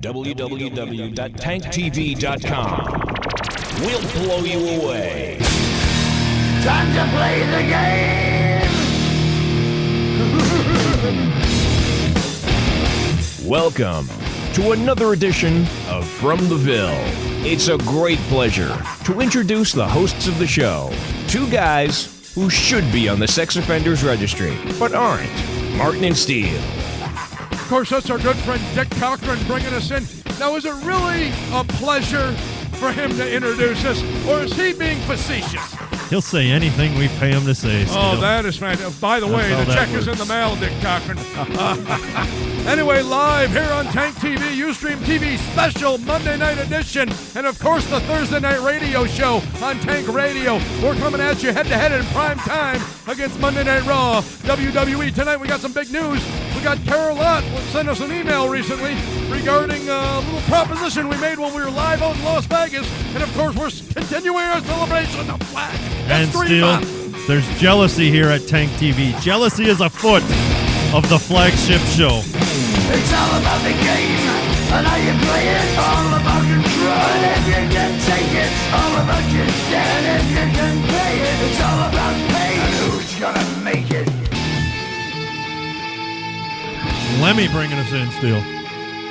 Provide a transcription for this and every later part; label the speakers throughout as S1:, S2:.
S1: www.tanktv.com. We'll blow you away.
S2: Time to play the game!
S1: Welcome to another edition of From the Ville. It's a great pleasure to introduce the hosts of the show. Two guys who should be on the sex offenders registry, but aren't. Martin and Steele.
S3: Of course, that's our good friend Dick Cochran bringing us in. Now, is it really a pleasure for him to introduce us, or is he being facetious?
S4: He'll say anything we pay him to say, Steele.
S3: Oh, that is fantastic. By the way, the check is in the mail, Dick Cochran. Anyway, live here on Tanc TV, Ustream TV special Monday night edition, and of course the Thursday night radio show on Tanc Radio. We're coming at you head-to-head in prime time against Monday Night Raw, WWE. Tonight we got some big news. We got Carol Lott sent us an email recently regarding a little proposition we made when we were live out in Las Vegas, and of course we're continuing our celebration of Flag.
S4: And Steele, there's jealousy here at Tanc TV. Jealousy is afoot of the flagship show.
S2: It's all about the game, and how you play it, all about control. And if you can take it, all about your debt. If you can pay it, it's all about pain. And who's gonna make it?
S4: Lemmy bringing us in, Steele.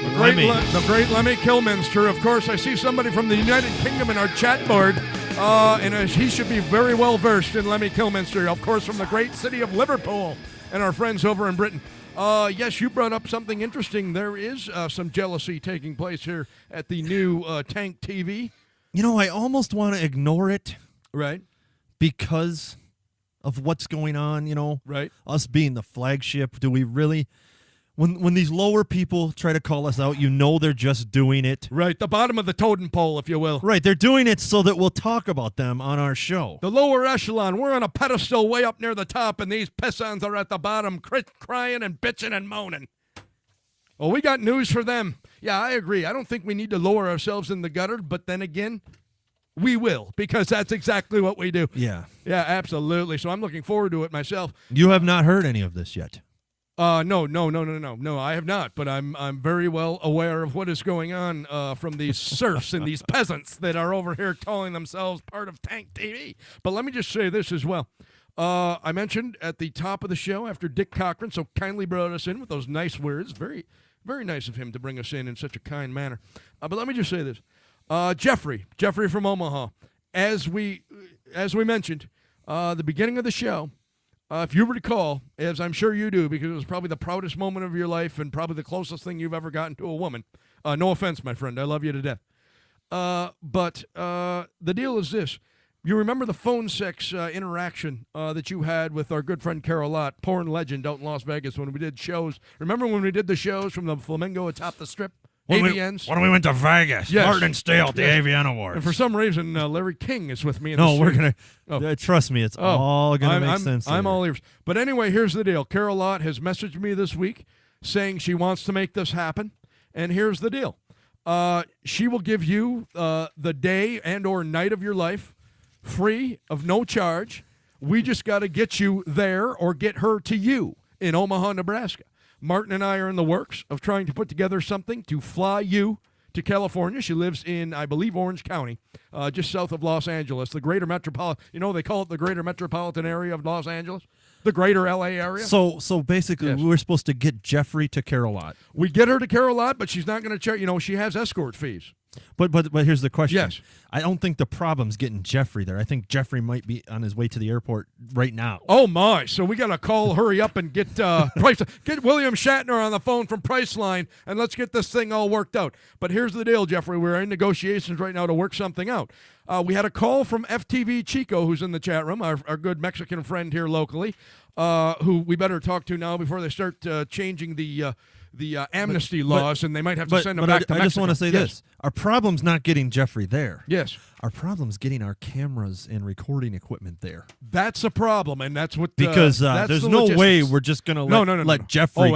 S3: The great Lemmy Kilminster. Of course, I see somebody from the United Kingdom in our chat board, and he should be very well versed in Lemmy Kilminster, of course, from the great city of Liverpool, and our friends over in Britain. Yes, you brought up something interesting. There is some jealousy taking place here at the new Tanc TV.
S4: You know, I almost want to ignore it.
S3: Right.
S4: Because of what's going on, you know.
S3: Right.
S4: Us being the flagship, do we really... When these lower people try to call us out, you know they're just doing it.
S3: Right, the bottom of the totem pole, if you will.
S4: Right, they're doing it so that we'll talk about them on our show.
S3: The lower echelon, we're on a pedestal way up near the top, and these pissons are at the bottom crying and bitching and moaning. Well, we got news for them. Yeah, I agree. I don't think we need to lower ourselves in the gutter, but then again, we will, because that's exactly what we do.
S4: Yeah.
S3: Yeah, absolutely. So I'm looking forward to it myself.
S4: You have not heard any of this yet.
S3: No, I have not, but I'm very well aware of what is going on from these serfs and these peasants that are over here calling themselves part of Tanc TV. But let me just say this as well. I mentioned at the top of the show after Dick Cochran so kindly brought us in with those nice words. Very, very nice of him to bring us in such a kind manner. But let me just say this. Jeffrey from Omaha, as we mentioned, the beginning of the show, if you recall, as I'm sure you do, because it was probably the proudest moment of your life and probably the closest thing you've ever gotten to a woman. No offense, my friend. I love you to death. But the deal is this. You remember the phone sex interaction that you had with our good friend Carol Lott, porn legend out in Las Vegas when we did shows. Remember when we did the shows from the Flamingo atop the strip? AVNs.
S4: When we went to Vegas,
S3: yes.
S4: Martin Steele at the AVN Awards.
S3: And for some reason, Larry King is with me in
S4: No,
S3: the
S4: we're going to, trust me, it's all going to make sense.
S3: I'm all ears. But anyway, here's the deal. Carol Lott has messaged me this week saying she wants to make this happen. And here's the deal. She will give you the day and or night of your life free of no charge. We just got to get you there or get her to you in Omaha, Nebraska. Martin and I are in the works of trying to put together something to fly you to California. She lives in, I believe, Orange County, just south of Los Angeles, the greater metropolitan. You know, they call it the greater metropolitan area of Los Angeles, the greater L.A. area.
S4: So basically,
S3: yes.
S4: We were supposed to get Jeffrey to Carol Lott.
S3: We get her to Carol Lott, but she's not going to charge. You know, she has escort fees.
S4: But here's the question.
S3: Yes.
S4: I don't think the problem's getting Jeffrey there. I think Jeffrey might be on his way to the airport right now.
S3: Oh, my. So we got to hurry up and get get William Shatner on the phone from Priceline, and let's get this thing all worked out. But here's the deal, Jeffrey. We're in negotiations right now to work something out. We had a call from FTV Chico, who's in the chat room, our good Mexican friend here locally, who we better talk to now before they start changing the amnesty laws, and they might have to send him back to Mexico.
S4: I just want to say this. Our problem's not getting Jeffrey there.
S3: Yes.
S4: Our problem's getting our cameras and recording equipment there.
S3: That's a problem, and that's what...
S4: Because there's no way we're just going to let Jeffrey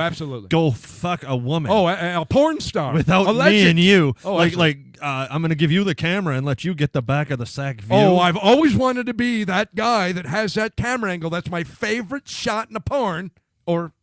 S4: go fuck a woman.
S3: Oh, a porn star.
S4: Without me and you. Oh, I'm going to give you the camera and let you get the back of the sack view.
S3: Oh, I've always wanted to be that guy that has that camera angle. That's my favorite shot in a porn, or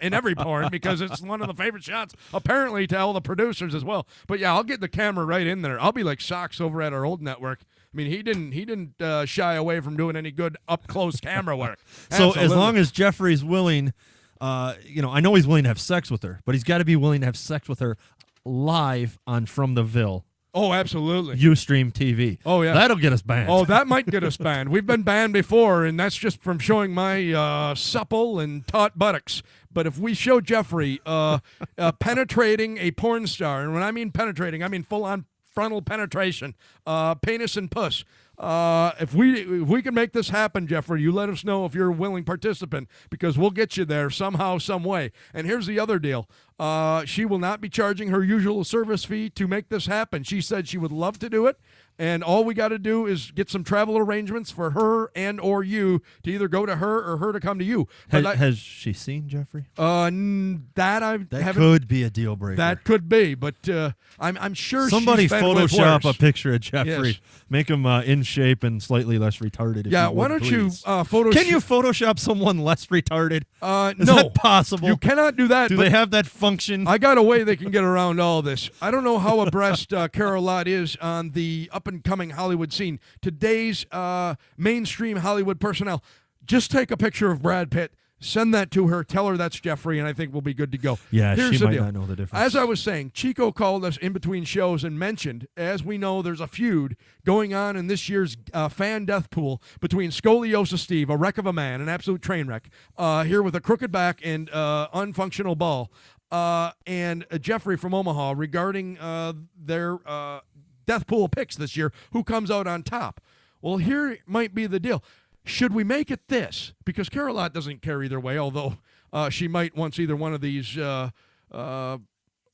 S3: in every porn because it's one of the favorite shots, apparently, to all the producers as well. But yeah, I'll get the camera right in there. I'll be like Socks over at our old network. I mean, he didn't shy away from doing any good up close camera work.
S4: So
S3: Absolutely.
S4: as long as Jeffrey's willing, I know he's willing to have sex with her, but he's got to be willing to have sex with her live on From the Ville.
S3: Oh, absolutely.
S4: Ustream TV.
S3: Oh, yeah.
S4: That'll get us banned.
S3: Oh, that might get us banned. We've been banned before, and that's just from showing my supple and taut buttocks. But if we show Jeffrey penetrating a porn star, and when I mean penetrating, I mean full-on frontal penetration, penis and puss. If we can make this happen, Jeffrey, you let us know if you're a willing participant, because we'll get you there somehow, some way. And here's the other deal. She will not be charging her usual service fee to make this happen. She said she would love to do it, and all we got to do is get some travel arrangements for her and or you to either go to her or her to come to you.
S4: Has she seen Jeffrey?
S3: That
S4: could be a deal breaker.
S3: That could be, but I'm sure
S4: somebody
S3: she's been with
S4: Photoshop
S3: worse.
S4: a picture of Jeffrey.
S3: Yes.
S4: Make him in shape and slightly less retarded. If
S3: Yeah,
S4: you
S3: why
S4: would,
S3: don't you
S4: please.
S3: Photoshop?
S4: Can you Photoshop someone less retarded? Is
S3: no,
S4: that possible?
S3: you cannot do that.
S4: Do
S3: but
S4: they have that function?
S3: I got a way they can get around all this. I don't know how abreast Carol Lott is on the up-and-coming Hollywood scene. Today's mainstream Hollywood personnel. Just take a picture of Brad Pitt, send that to her, tell her that's Jeffrey, and I think we'll be good to go.
S4: Yeah,
S3: Here's
S4: she
S3: the
S4: might
S3: deal.
S4: not know the difference.
S3: As I was saying, Chico called us in between shows and mentioned, as we know, there's a feud going on in this year's fan death pool between Scoliosis Steve, a wreck of a man, an absolute train wreck, here with a crooked back and unfunctional ball, and Jeffrey from Omaha regarding their death pool picks this year, who comes out on top. Well, here might be the deal. Should we make it this? Because Carol Lott doesn't care either way, although she might, once either one of these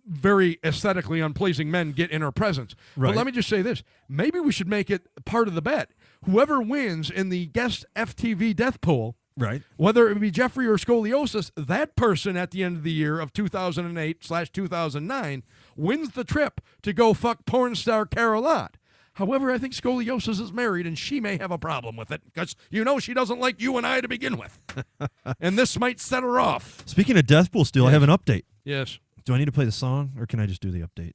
S3: very aesthetically unpleasing men get in her presence.
S4: Right.
S3: But let me just say this. Maybe we should make it part of the bet. Whoever wins in the guest FTV death pool,
S4: right,
S3: whether it be Jeffrey or Scoliosis, that person at the end of the year of 2008/2009 wins the trip to go fuck porn star Carol Lott. However, I think Scoliosis is married, and she may have a problem with it because, she doesn't like you and I to begin with. And this might set her off.
S4: Speaking of death pool, Steele, I have an update.
S3: Yes.
S4: Do I need to play the song, or can I just do the update?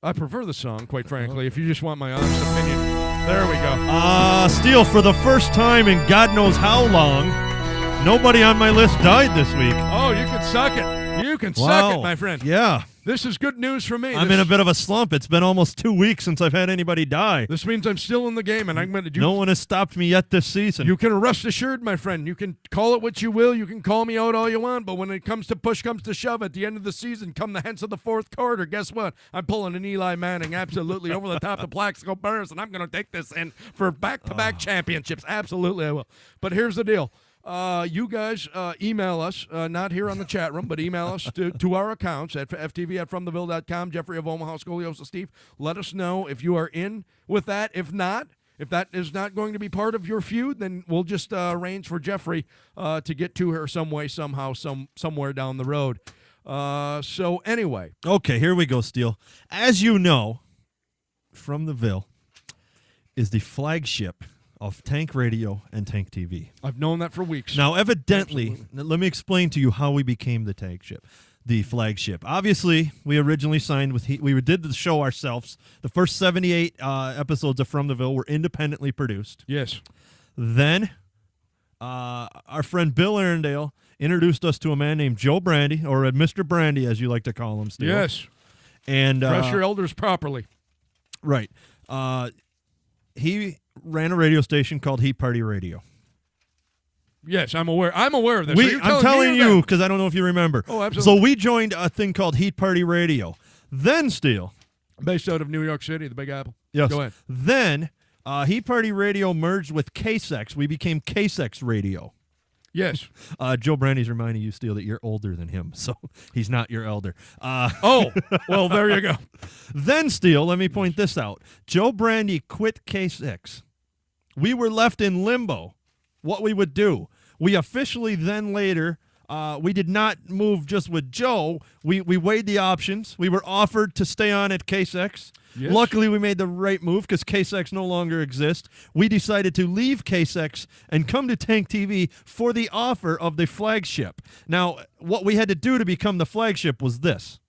S3: I prefer the song, quite frankly, if you just want my honest opinion. There we go.
S4: Steele, for the first time in God knows how long, nobody on my list died this week.
S3: Oh, you can suck it. You can suck it, my friend.
S4: Yeah.
S3: This is good news for me.
S4: I'm in a bit of a slump. It's been almost 2 weeks since I've had anybody die.
S3: This means I'm still in the game, and I'm going to do.
S4: No one has stopped me yet this season.
S3: You can rest assured, my friend. You can call it what you will. You can call me out all you want. But when it comes to push comes to shove at the end of the season, come the hence of the fourth quarter, guess what? I'm pulling an Eli Manning absolutely over the top of Plaxico Burress, and I'm going to take this in for back-to-back championships. Absolutely, I will. But here's the deal. You guys email us, not here on the chat room, but email us to our accounts at ftv@fromtheville.com, Jeffrey of Omaha, Scoliosis Steve. Let us know if you are in with that. If not, if that is not going to be part of your feud, then we'll just arrange for Jeffrey to get to her some way, somehow, somewhere down the road. So anyway.
S4: Okay, here we go, Steele. As you know, From the Ville is the flagship of Tanc Radio and Tanc TV.
S3: I've known that for weeks.
S4: Now, evidently, let me explain to you how we became the flagship. Obviously, we originally signed with we did the show ourselves. The first 78 episodes of From the Ville were independently produced.
S3: Yes.
S4: Then, our friend Bill Arendale introduced us to a man named Joe Brandy, or Mr. Brandy, as you like to call him, Steve.
S3: Yes.
S4: And
S3: dress your elders properly.
S4: Right. He ran a radio station called Heat Party Radio.
S3: Yes, I'm aware. I'm aware of this.
S4: I'm telling you because I don't know if you remember.
S3: Oh, absolutely.
S4: So we joined a thing called Heat Party Radio. Then, Steele.
S3: Based out of New York City, the Big Apple.
S4: Yes.
S3: Go ahead.
S4: Then Heat Party Radio merged with KSEX. We became KSEX Radio.
S3: Yes.
S4: Joe Brandy's reminding you, Steele, that you're older than him, so he's not your elder.
S3: Oh, well, there you go.
S4: Then, Steele, let me point this out. Joe Brandy quit KSEX. We were left in limbo what we would do. We officially then later, we did not move just with Joe. We weighed the options. We were offered to stay on at KSEX.
S3: Yes.
S4: Luckily, we made the right move because KSEX no longer exists. We decided to leave KSEX and come to Tanc TV for the offer of the flagship. Now, what we had to do to become the flagship was this.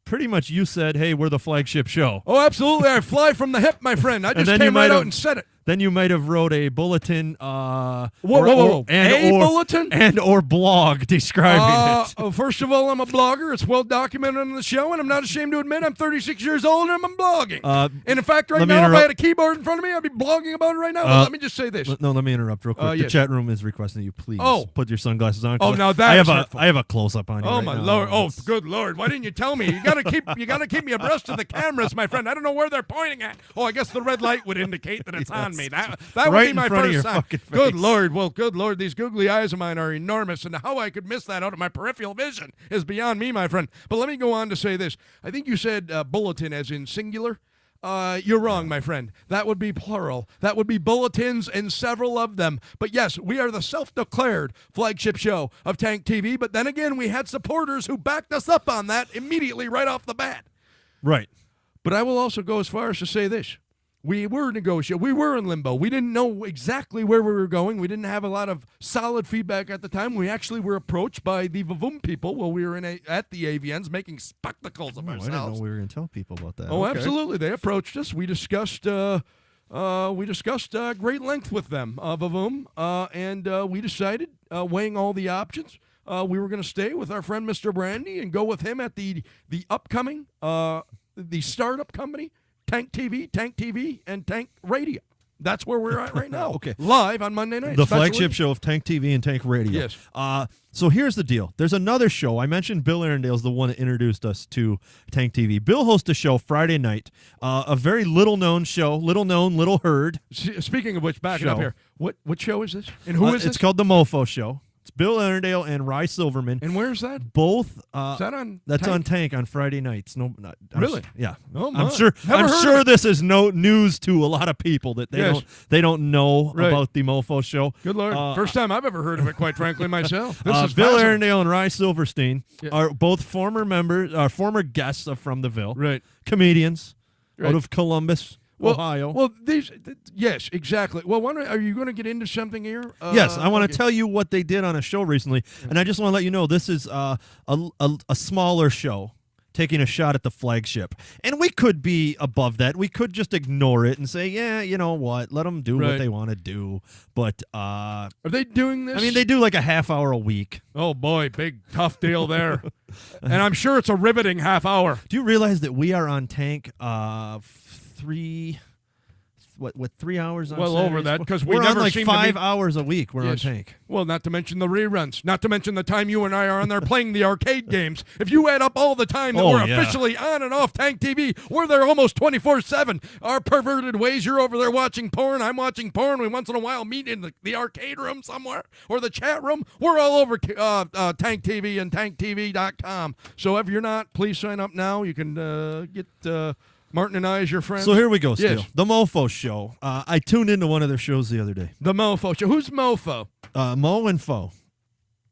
S4: Pretty much you said, hey, we're the flagship show.
S3: Oh, absolutely. I fly from the hip, my friend. I just came right out and said it.
S4: Then you might have wrote a bulletin,
S3: Whoa. Bulletin?
S4: And or blog describing it.
S3: First of all, I'm a blogger. It's well documented on the show, and I'm not ashamed to admit I'm 36 years old and I'm blogging. And in fact, right now, if I had a keyboard in front of me, I'd be blogging about it right now. Let me just say this.
S4: No, let me interrupt real quick. The
S3: yes.
S4: chat room is requesting that you please put your sunglasses on.
S3: Oh, now that
S4: I have a close up on you.
S3: Oh
S4: right
S3: my
S4: now.
S3: lord! Oh, good lord! Why didn't you tell me? You gotta keep me abreast of the cameras, my friend. I don't know where they're pointing at. Oh, I guess the red light would indicate that it's on me. That would
S4: right
S3: be my
S4: in front of your
S3: first sign.
S4: fucking face.
S3: Good lord! Well, good lord! These googly eyes of mine are enormous, and how I could miss that out of my peripheral vision is beyond me, my friend. But let me go on to say this. I think you said bulletin as in singular. You're wrong, my friend. That would be plural. That would be bulletins and several of them. But yes, we are the self-declared flagship show of Tanc TV. But then again, we had supporters who backed us up on that immediately right off the bat.
S4: Right.
S3: But I will also go as far as to say this. We were negotiating. We were in limbo. We didn't know exactly where we were going. We didn't have a lot of solid feedback at the time. We actually were approached by the Vavoom people while we were at the AVNs making spectacles of ourselves.
S4: I didn't know we were going to tell people about that.
S3: Oh,
S4: Okay.
S3: absolutely. They approached us. We discussed great length with them, Vavoom, and we decided, weighing all the options, we were going to stay with our friend Mr. Brandy and go with him at the upcoming, the startup company, Tanc TV, and Tanc Radio. That's where we're at right now.
S4: Okay.
S3: Live on Monday night.
S4: The flagship show of Tanc TV and Tanc Radio.
S3: Yes.
S4: So here's the deal. There's another show. I mentioned Bill Arendale's the one that introduced us to Tanc TV. Bill hosts a show Friday night, a very little-known show, little-known, little heard.
S3: Speaking of which, back it
S4: show.
S3: up here. What show is this? And who is it?
S4: It's called The Mofo Show. It's Bill Arendale and Rye Silverman.
S3: And where's that?
S4: Both.
S3: Is that on
S4: That's
S3: Tanc?
S4: on Tanc on Friday nights. No,
S3: Really?
S4: Yeah.
S3: Oh, my.
S4: I'm sure.
S3: Never
S4: I'm
S3: heard
S4: sure
S3: of it.
S4: this is no news to a lot of people that they don't know
S3: Right.
S4: about the Mofo Show.
S3: Good Lord. First time I've ever heard of it, quite frankly, myself. This is
S4: Bill
S3: fascinating.
S4: Arendale and Rye Silverstein
S3: Yeah.
S4: are both former members, former guests of From the Ville,
S3: Right.
S4: comedians
S3: Right.
S4: out of Columbus, Ohio.
S3: Well, yes, exactly. Well, are you going to get into something here?
S4: Yes, I want to
S3: okay.
S4: tell you what they did on a show recently, and I just want to let you know this is a smaller show taking a shot at the flagship, and we could be above that. We could just ignore it and say, yeah, you know what, let them do what
S3: Right.
S4: they want to do. But
S3: Are they doing this?
S4: I mean, they do like a half hour a week.
S3: Oh boy, big tough deal there. And I'm sure it's a riveting half hour.
S4: Do you realize that we are on Tanc 3 hours on
S3: Well,
S4: Saturdays?
S3: over that, 'cause we
S4: we're
S3: never
S4: on like
S3: seem to
S4: 5
S3: be-
S4: hours a week. We're
S3: Yes.
S4: on Tanc.
S3: Well, not to mention the reruns, not to mention the time you and I are on there playing the arcade games. If you add up all the time that
S4: Oh,
S3: we're
S4: yeah.
S3: officially on and off Tanc TV, we're there almost 24/7. Our perverted ways, you're over there watching porn, I'm watching porn. We once in a while meet in the arcade room somewhere or the chat room. We're all over Tanc TV and TancTV.com. So if you're not, please sign up now. You can get Martin and I as your friends.
S4: So here we go,
S3: Yes.
S4: Steele. The Mofo Show. I tuned into one of their shows the other day.
S3: The Mofo Show. Who's Mofo?
S4: Mo and Fo.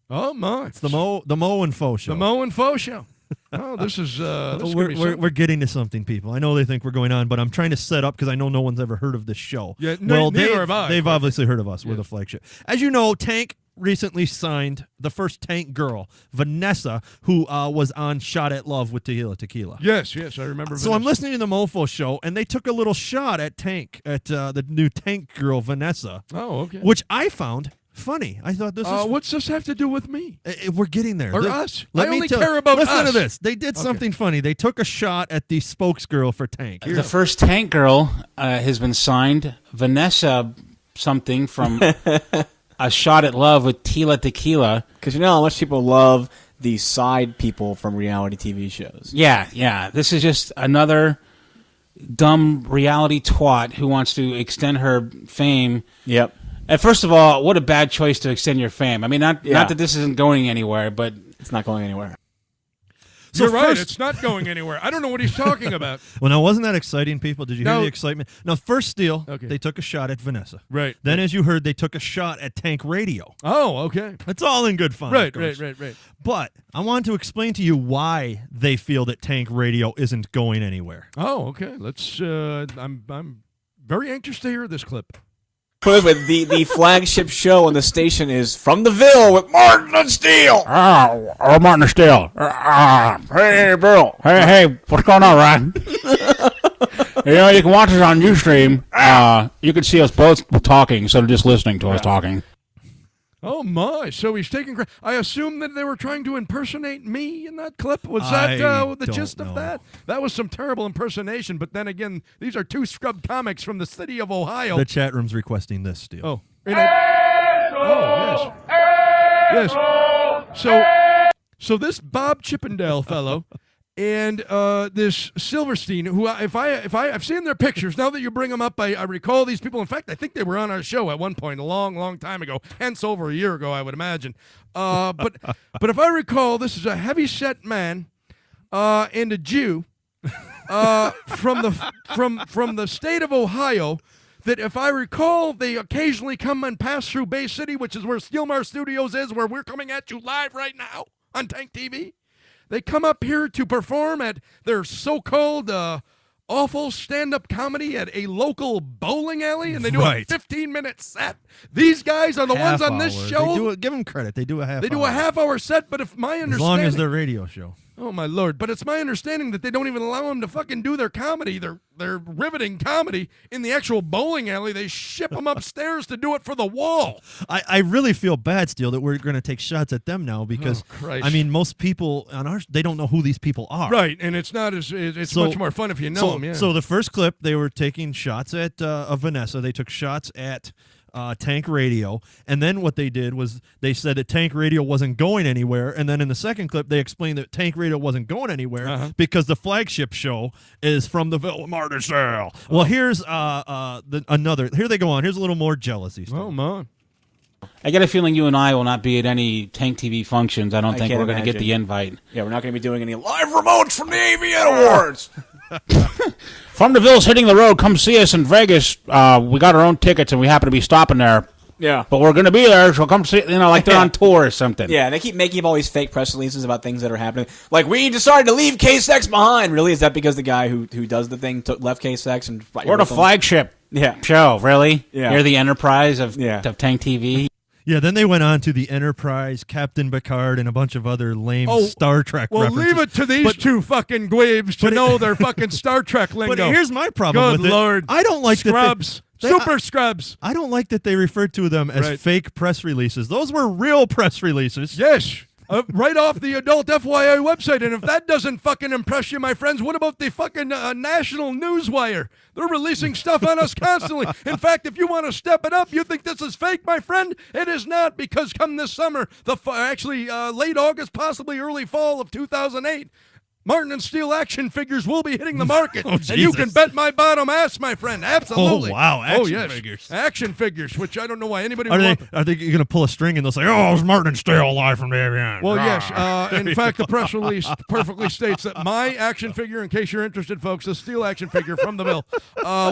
S3: Oh, my.
S4: It's the Mo and Fo Show.
S3: The Mo and Fo Show. Oh, this is gonna be something.
S4: we're getting to something, people. I know they think we're going on, but I'm trying to set up because I know no one's ever heard of this show.
S3: Yeah,
S4: well,
S3: neither have I.
S4: They've obviously heard of us. We're
S3: Yes.
S4: the flagship. As you know, Tanc recently signed the first Tanc girl, Vanessa, who was on Shot at Love with Tequila.
S3: Yes, I remember.
S4: So I'm
S3: Vanessa.
S4: listening to the Mofo Show, and they took a little shot at Tanc, at the new Tanc girl, Vanessa,
S3: Oh, okay.
S4: which I found funny. I thought this is
S3: What's this have to do with me?
S4: we're getting there.
S3: Or
S4: Let-
S3: us?
S4: Let
S3: I
S4: me
S3: only
S4: tell-
S3: care about
S4: Listen
S3: us.
S4: to this. They did something funny. They took a shot at the spokesgirl for Tanc.
S5: The first Tanc girl has been signed. Vanessa something from A Shot at Love with Tequila.
S6: Because you know how much people love the side people from reality TV shows.
S5: Yeah. This is just another dumb reality twat who wants to extend her fame.
S6: Yep.
S5: And first of all, what a bad choice to extend your fame. I mean, not
S6: Yeah.
S5: that this isn't going anywhere, but
S6: It's not going anywhere.
S4: So
S3: You're right.
S4: first-
S3: It's not going anywhere. I don't know what he's talking about.
S4: Well, now, wasn't that exciting, people? Did you hear
S3: No.
S4: the excitement? Now, first, Steele,
S3: Okay.
S4: they took a shot at Vanessa.
S3: Right.
S4: Then, as you heard, they took a shot at Tanc Radio.
S3: Oh, okay.
S4: It's all in good fun. of
S3: Right.
S4: course.
S3: Right.
S4: But I want to explain to you why they feel that Tanc Radio isn't going anywhere.
S3: Oh, okay. Let's. I'm very anxious to hear this clip.
S6: Put it with the flagship show on the station is From the Ville with Martin Steele.
S5: Martin Steele.
S6: Hey, Bill.
S5: Hey, what's going on, Ryan? You can watch us on Ustream. You can see us both talking instead of just listening to us talking.
S3: Oh my! So he's taking. I assume that they were trying to impersonate me in that clip. Was
S4: I
S3: that the
S4: don't
S3: gist of
S4: know.
S3: that? That was some terrible impersonation. But then again, these are two scrub comics from the city of Ohio.
S4: The chat room's requesting this, Steele.
S3: Oh, yes. So this Bob Chippendale fellow and this Silverstein, who I've seen their pictures. Now that you bring them up, I recall these people. In fact, I think they were on our show at one point a long time ago, hence over a year ago, I would imagine. But if I recall, this is a heavy-set man and a Jew from the state of Ohio. That if I recall, they occasionally come and pass through Bay City, which is where Steelmar Studios is, where we're coming at you live right now on Tanc TV. They come up here to perform at their so-called awful stand-up comedy at a local bowling alley, and they do a 15-minute set. These guys are the ones on this show.
S4: Give them credit. They do a half.
S3: They do a half-hour set, but if my understanding,
S4: as long as their radio show.
S3: Oh my lord! But it's my understanding that they don't even allow them to fucking do their comedy, their riveting comedy in the actual bowling alley. They ship them upstairs to do it for the wall.
S4: I really feel bad, Steele, that we're going to take shots at them now because
S3: Christ.
S4: I mean, most people on ours, they don't know who these people are.
S3: Right, and it's not as it's
S4: So-
S3: much more fun if you know them. Yeah.
S4: So the first clip, they were taking shots at of Vanessa. They took shots at Tanc Radio, and then what they did was they said that Tanc Radio wasn't going anywhere, and then in the second clip they explained that Tanc Radio wasn't going anywhere because the flagship show is From the Ville with Martin Steele. Well, here's another. Here they go on. Here's a little more jealousy.
S3: Oh man.
S5: I get a feeling you and I will not be at any Tanc TV functions. I don't think
S6: can't
S5: we're going to get
S6: imagine.
S5: the invite.
S6: Yeah, we're not going to be doing any live remotes from the AVN Awards.
S5: From the Ville's hitting the road. Come see us in Vegas. We got our own tickets, and we happen to be stopping there.
S6: Yeah.
S5: But we're going to be there, so come see, like they're on tour or something.
S6: Yeah, they keep making up all these fake press releases about things that are happening. Like, we decided to leave K-Sex behind. Really? Is that because the guy who does the thing left K-Sex? And
S5: We're the flagship
S6: Yeah.
S5: show, really?
S6: Yeah.
S5: You're the Enterprise of
S6: Yeah.
S5: Tanc TV?
S4: Yeah, then they went on to the Enterprise, Captain Picard, and a bunch of other lame Star Trek
S3: Well,
S4: references.
S3: leave it to these two fucking dweebs to know their fucking Star Trek lingo.
S4: But here's my problem
S3: Good
S4: with it.
S3: Lord.
S4: I don't like
S3: Scrubs.
S4: that
S3: Super Scrubs.
S4: I don't like that they referred to them as
S3: Right.
S4: fake press releases. Those were real press releases.
S3: Yes. Right off the adult FYI website. And if that doesn't fucking impress you, my friends, what about the fucking National Newswire? They're releasing stuff on us constantly. In fact, if you want to step it up, you think this is fake, my friend? It is not, because come this summer, late August, possibly early fall of 2008, Martin and Steele action figures will be hitting the market.
S4: Oh,
S3: and you
S4: Jesus.
S3: can bet my bottom ass, my friend. Absolutely.
S4: Oh, wow, action
S3: yes.
S4: figures.
S3: Action figures, which I don't know why anybody
S4: Are
S3: would
S4: they
S3: want.
S4: are they going to pull a string and they'll say, "Oh, it's Martin Steele live from the avian"?
S3: Well, yes. In fact, the press release perfectly states that my action figure, in case you're interested, folks, the Steel action figure from the Ville,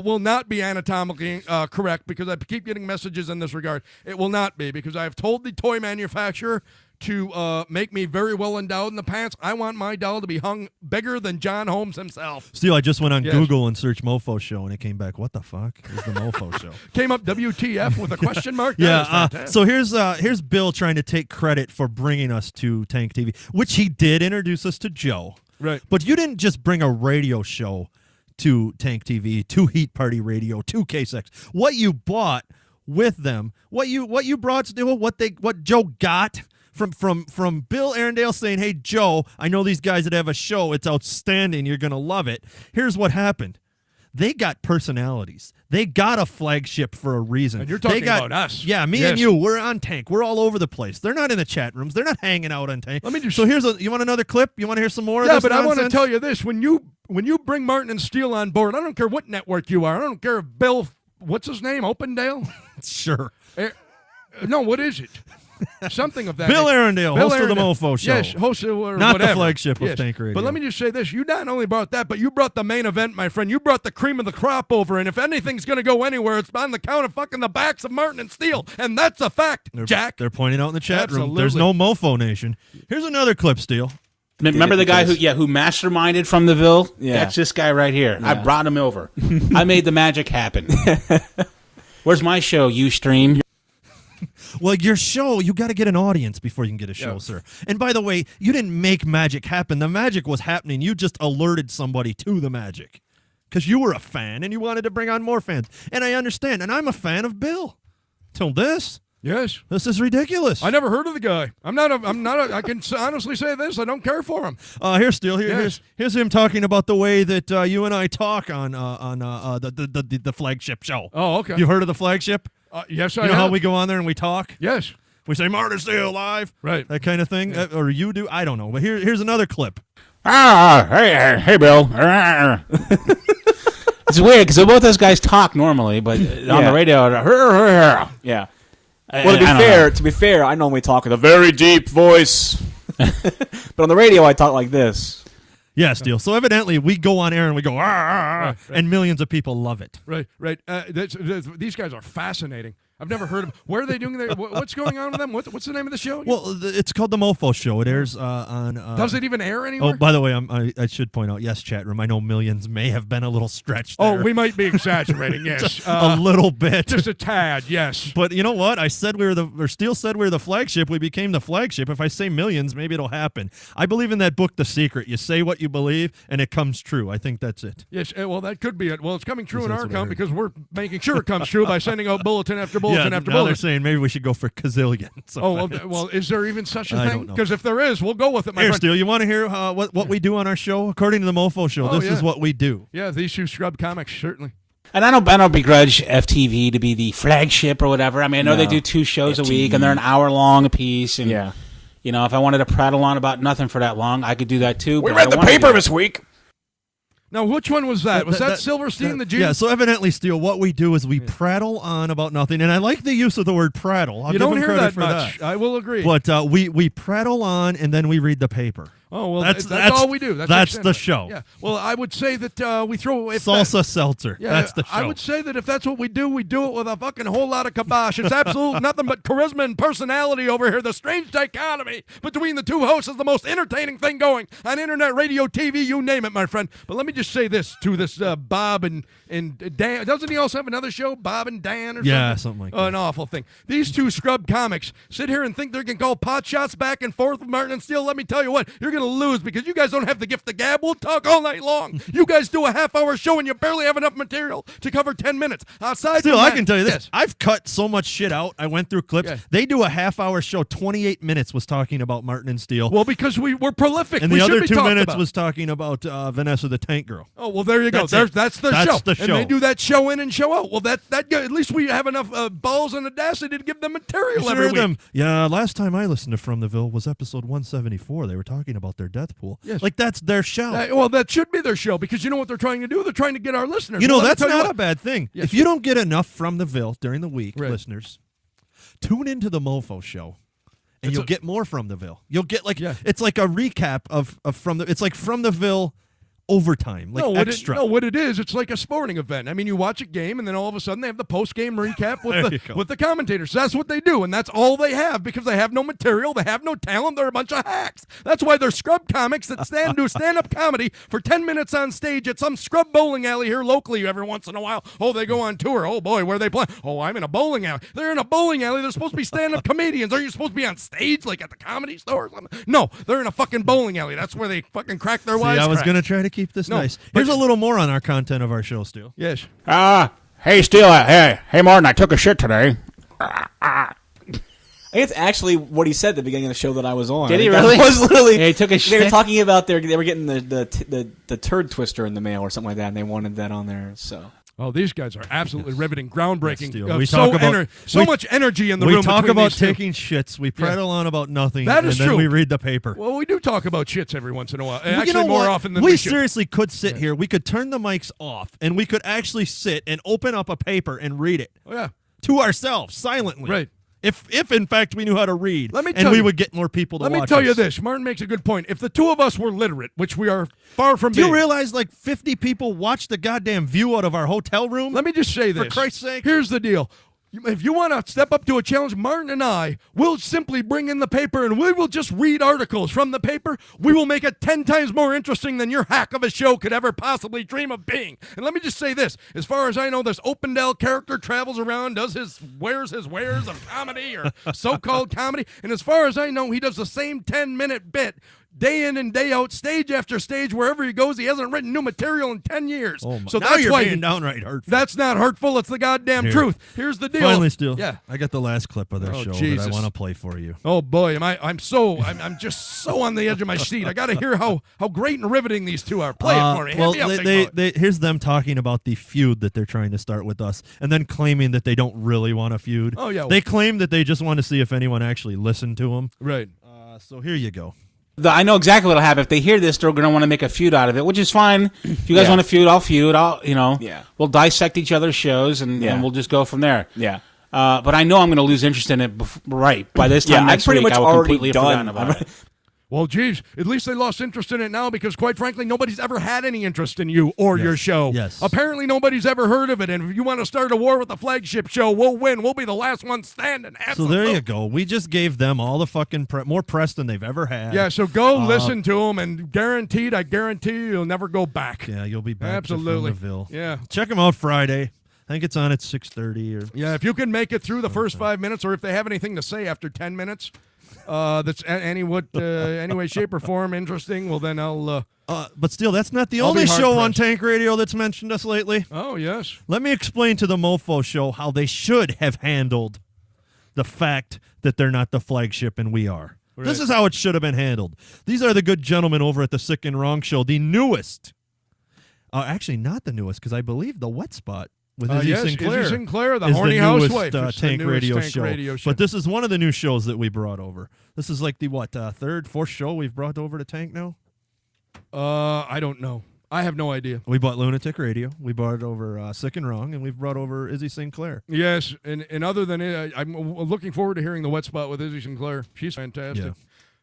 S3: will not be anatomically correct, because I keep getting messages in this regard. It will not be, because I have told the toy manufacturer to make me very well endowed in the pants. I want my doll to be hung bigger than John Holmes himself.
S4: Steele, I just went on
S3: Yes.
S4: Google and searched Mofo show, and it came back. What the fuck is the Mofo show?
S3: Came up WTF with a question mark. That is
S4: Yeah,
S3: fantastic.
S4: so here's Bill trying to take credit for bringing us to Tanc TV, which he did introduce us to Joe.
S3: Right.
S4: But you didn't just bring a radio show to Tanc TV, to Heat Party Radio, to K-Sex. What you bought with them, what you brought to do, what Joe got from Bill Arendale saying, "Hey Joe, I know these guys that have a show. It's outstanding. You're gonna love it." Here's what happened. They got personalities. They got a flagship for a reason.
S3: And you're talking
S4: They got,
S3: about us.
S4: Yeah, me
S3: Yes.
S4: and you. We're on Tanc. We're all over the place. They're not in the chat rooms. They're not hanging out on Tanc.
S3: Let me just-
S4: So you want another clip? You want to hear some more of
S3: Yeah,
S4: this
S3: but I want to
S4: nonsense?
S3: tell you this: when you bring Martin and Steele on board, I don't care what network you are. I don't care if Bill, what's his name, Opendale?
S4: Sure.
S3: No, what is it? Something of that.
S4: Bill
S3: nature.
S4: Arundel, host of the Mofo Show.
S3: Yes, host of or
S4: Not
S3: whatever.
S4: the flagship of
S3: Yes.
S4: Tanc Radio.
S3: But let me just say this. You not only brought that, but you brought the main event, my friend. You brought the cream of the crop over, and if anything's going to go anywhere, it's on the count of fucking the backs of Martin and Steele, and that's a fact, Jack.
S4: They're pointing out in the chat room.
S3: Absolutely.
S4: There's no Mofo Nation. Here's another clip, Steele.
S5: Remember the guy who masterminded from the Ville?
S6: Yeah.
S5: That's this guy right here. I
S6: Yeah.
S5: brought him over. I made the magic happen. Where's my show, Ustream?
S4: Well, your show, you got to get an audience before you can get a show, sir. And by the way, you didn't make magic happen. The magic was happening. You just alerted somebody to the magic because you were a fan and you wanted to bring on more fans. And I understand. And I'm a fan of Bill. Till this.
S3: Yes.
S4: This is ridiculous.
S3: I never heard of the guy. I can honestly say this. I don't care for him.
S4: Here's Steele.
S3: Yes.
S4: Here's him talking about the way that you and I talk on the flagship show.
S3: Oh, okay.
S4: You heard of the flagship?
S3: Yes, I
S4: You know
S3: have.
S4: how we go on there and we talk?
S3: Yes.
S4: We say Martin Steele live,
S3: Right.
S4: that kind of thing, or you do. I don't know, but here's another clip.
S5: Hey, Bill. It's weird because both those guys talk normally, but on the radio,
S6: Yeah. Well, to be fair, I normally talk with a very deep voice, but on the radio, I talk like this.
S4: Yeah, Steele. So evidently, we go on air and we go,
S3: Right.
S4: and millions of people love it.
S3: Right. These guys are fascinating. I've never heard of. Where are they doing their? What's going on with them? What's the name of the show? Again?
S4: Well, it's called the Mofo Show. It airs on.
S3: Does it even air anywhere?
S4: Oh, by the way, I should point out, yes, chat room. I know millions may have been a little stretched.
S3: Oh,
S4: there.
S3: we might be exaggerating. Yes,
S4: a little bit.
S3: just a tad. Yes.
S4: But you know what? I said Steele said we were the flagship. We became the flagship. If I say millions, maybe it'll happen. I believe in that book, The Secret. You say what you believe, and it comes true. I think that's it.
S3: Yes. Well, that could be it. Well, it's coming true in
S4: That's
S3: our
S4: what I
S3: account
S4: heard.
S3: because we're making sure it comes true by sending out bulletin after bulletin after
S4: now they're
S3: bulletin.
S4: saying maybe we should go for gazillion. So
S3: Oh, well, is there even such a
S4: I
S3: thing?
S4: don't know.
S3: Because if there is, we'll go with it, my
S4: Here,
S3: friend.
S4: Steele, you want to hear what we do on our show? According to the Mofo Show,
S3: Oh,
S4: this
S3: yeah.
S4: is what we do.
S3: Yeah, these two scrub comics, certainly.
S5: And I don't begrudge FTV to be the flagship or whatever. I mean, I know they do 2 shows a week, and they're an hour long a piece. And, you know, if I wanted to prattle on about nothing for that long, I could do that too.
S6: We
S5: but I
S6: read
S5: don't
S6: the
S5: wanna
S6: paper
S5: do
S6: this week.
S3: Now, which one was that? Was that Silverstein, the Jew?
S4: Yeah, so evidently, Steele, what we do is we prattle on about nothing. And I like the use of the word prattle. I'll
S3: You
S4: give
S3: don't
S4: him
S3: hear
S4: credit
S3: that
S4: for
S3: much. I will agree.
S4: But we prattle on, and then we read the paper.
S3: Oh, well,
S4: That's
S3: that's all we do. That's
S4: the
S3: extent of it.
S4: show.
S3: Yeah. Well, I would say that we throw if
S4: Salsa seltzer.
S3: Yeah,
S4: That's the show.
S3: I would say that if that's what we do it with a fucking whole lot of kibosh. It's absolute nothing but charisma and personality over here. The strange dichotomy between the two hosts is the most entertaining thing going on internet, radio, TV, you name it, my friend. But let me just say this to this Bob and Dan. Doesn't he also have another show, Bob and Dan or something?
S4: Yeah, something like that.
S3: An awful thing. These two scrub comics sit here and think they can call pot shots back and forth with Martin and Steele. Let me tell you what, you're going to lose because you guys don't have the gift of gab. We'll talk all night long. You guys do a half-hour show and you barely have enough material to cover 10 minutes. Outside
S4: Still,
S3: from
S4: I
S3: that-
S4: can tell you this.
S3: Yes.
S4: I've cut so much shit out. I went through clips.
S3: Yeah.
S4: They do a half-hour show. 28 minutes was talking about Martin and Steele.
S3: Well, because we're prolific.
S4: and
S3: we
S4: the
S3: should
S4: other
S3: be
S4: 2
S3: talked
S4: minutes
S3: about.
S4: was talking about Vanessa the Tank Girl.
S3: Oh, well, there you go.
S4: That's
S3: That's
S4: it.
S3: the show.
S4: show.
S3: And they do that show in and show out. Well, that at least we have enough balls and audacity to give them material
S4: You
S3: every
S4: heard
S3: week.
S4: them. Yeah, last time I listened to From the Ville was episode 174. They were talking about their death pool.
S3: Yes.
S4: Like, that's their show.
S3: Well, that should be their show because you know what they're trying to do? They're trying to get our listeners.
S4: You know,
S3: Well, let me
S4: that's
S3: tell you
S4: not
S3: what.
S4: a bad thing.
S3: Yes.
S4: If you don't get enough From the Ville during the week,
S3: Right.
S4: listeners, tune into the Mofo show. And you'll get more From the Ville. You'll get it's like a recap of From the. It's like From the Ville overtime, like extra.
S3: What it is, it's like a sporting event. I mean, you watch a game, and then all of a sudden they have the post-game recap
S4: There you
S3: with
S4: go.
S3: the commentators. That's what they do, and that's all they have because they have no material, they have no talent, they're a bunch of hacks. That's why they're scrub comics that do stand-up comedy for 10 minutes on stage at some scrub bowling alley here locally every once in a while. Oh, they go on tour. Oh, boy, where are they playing? Oh, I'm in a bowling alley. They're in a bowling alley. They're supposed to be stand-up comedians. Are you supposed to be on stage like at the Comedy Store or something? No, they're in a fucking bowling alley. That's where they fucking crack their
S4: See,
S3: wisecracks.
S4: I was going to try to keep this
S3: No,
S4: nice.
S3: but-
S4: Here's a little more on our content of our show, Stu.
S3: Yes.
S5: Hey, Steele. Hey, Martin. I took a shit today.
S6: I think it's actually what he said at the beginning of the show that I was on.
S5: Did
S6: I
S5: he
S6: think that
S5: really?
S6: Was literally.
S5: Yeah, he took a
S6: They
S5: shit?
S6: were talking about they were getting the turd twister in the mail or something like that, and they wanted that on there. So
S3: Oh, these guys are absolutely riveting, groundbreaking.
S4: Yes, Steele. We talk about-
S3: so
S4: we-
S3: much energy in the
S4: We
S3: room.
S4: talk
S3: between
S4: about
S3: these two.
S4: taking shits. We prattle on about nothing.
S3: That is
S4: and then
S3: true.
S4: we read the paper.
S3: Well, we do talk about shits every once in a while.
S4: Well,
S3: Actually,
S4: you know
S3: more
S4: what?
S3: often than
S4: we
S3: should.
S4: seriously could sit here. We could turn the mics off, and we could actually sit and open up a paper and read it
S3: Oh, yeah.
S4: to ourselves silently.
S3: Right.
S4: If in fact we knew how to read, we would get more people to watch.
S3: Let me tell you
S4: us.
S3: this. Martin makes a good point. If the two of us were literate, which we are far from
S4: Do
S3: being.
S4: you realize like 50 people watched the goddamn view out of our hotel room?
S3: Let me just say this.
S4: For Christ's sake.
S3: Here's the deal. If you want to step up to a challenge, Martin and I will simply bring in the paper and we will just read articles from the paper. We will make it 10 times more interesting than your hack of a show could ever possibly dream of being. And let me just say this. As far as I know, this Opendale character travels around, wears his wares of comedy or so-called comedy. And as far as I know, he does the same 10-minute bit day in and day out, stage after stage, wherever he goes. He hasn't written new material in 10 years.
S4: Oh my.
S3: So
S4: now
S3: that's
S4: you're
S3: why
S4: being downright hurtful.
S3: That's not hurtful. It's the goddamn truth. Here's the deal.
S4: Finally, Steele.
S3: Yeah.
S4: I got the last clip of their show
S3: Jesus.
S4: that I want to play for you.
S3: Oh boy, I'm just so on the edge of my seat. I got to hear how great and riveting these two are. Play it for me.
S4: Well,
S3: Hand me up, big boy.
S4: here's them talking about the feud that they're trying to start with us, and then claiming that they don't really want a feud.
S3: Oh yeah.
S4: They claim that they just want to see if anyone actually listened to them.
S3: Right.
S4: So here you go.
S5: I know exactly what'll happen. If they hear this, they're going to want to make a feud out of it, which is fine. If you guys want to feud, I'll feud. We'll dissect each other's shows, and we'll just go from there.
S6: Yeah.
S5: But I know I'm going to lose interest in it by this time next week. I will completely have forgotten about it.
S3: Well, geez, at least they lost interest in it now because, quite frankly, nobody's ever had any interest in you or your show.
S4: Yes.
S3: Apparently, nobody's ever heard of it. And if you want to start a war with the flagship show, we'll win. We'll be the last one standing. Absolutely.
S4: So there you go. We just gave them all the fucking more press than they've ever had.
S3: Yeah, so go listen to them, and I guarantee you'll never go back.
S4: Yeah, you'll be back
S3: Absolutely.
S4: to Ville.
S3: Yeah.
S4: Check them out Friday. I think it's on at 6:30 or.
S3: Yeah, if you can make it through the first 5 minutes, or if they have anything to say after 10 minutes, that's any way, shape, or form interesting, well, then I'll.
S4: But still, that's not the
S3: I'll
S4: only
S3: be
S4: show on
S3: hard-pressed.
S4: Tank Radio that's mentioned us lately.
S3: Oh, yes.
S4: Let me explain to the Mofo show how they should have handled the fact that they're not the flagship and we are.
S3: Right.
S4: This is how it should have been handled. These are the good gentlemen over at the Sick and Wrong show, the newest. Actually, not the newest, because I believe the Wet Spot with Izzy Sinclair.
S3: Izzy Sinclair, the
S4: is
S3: horny
S4: the newest,
S3: housewife.
S4: Tank Radio show. But this is one of the new shows that we brought over. This is like the, third, fourth show we've brought over to Tank now?
S3: I don't know. I have no idea.
S4: We bought Lunatic Radio. We brought over Sick and Wrong, and we've brought over Izzy Sinclair.
S3: Yes, and other than it, I'm looking forward to hearing the Wet Spot with Izzy Sinclair. She's fantastic.
S4: Yeah.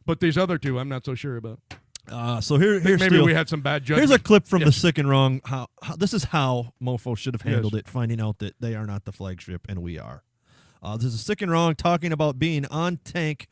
S3: But these other two, I'm not so sure about.
S4: So here's
S3: maybe
S4: Steele.
S3: we had some bad judgment.
S4: Here's a clip from the Sick and Wrong. How this is how Mofo should have handled it, finding out that they are not the flagship and we are. This is Sick and Wrong talking about being on Tank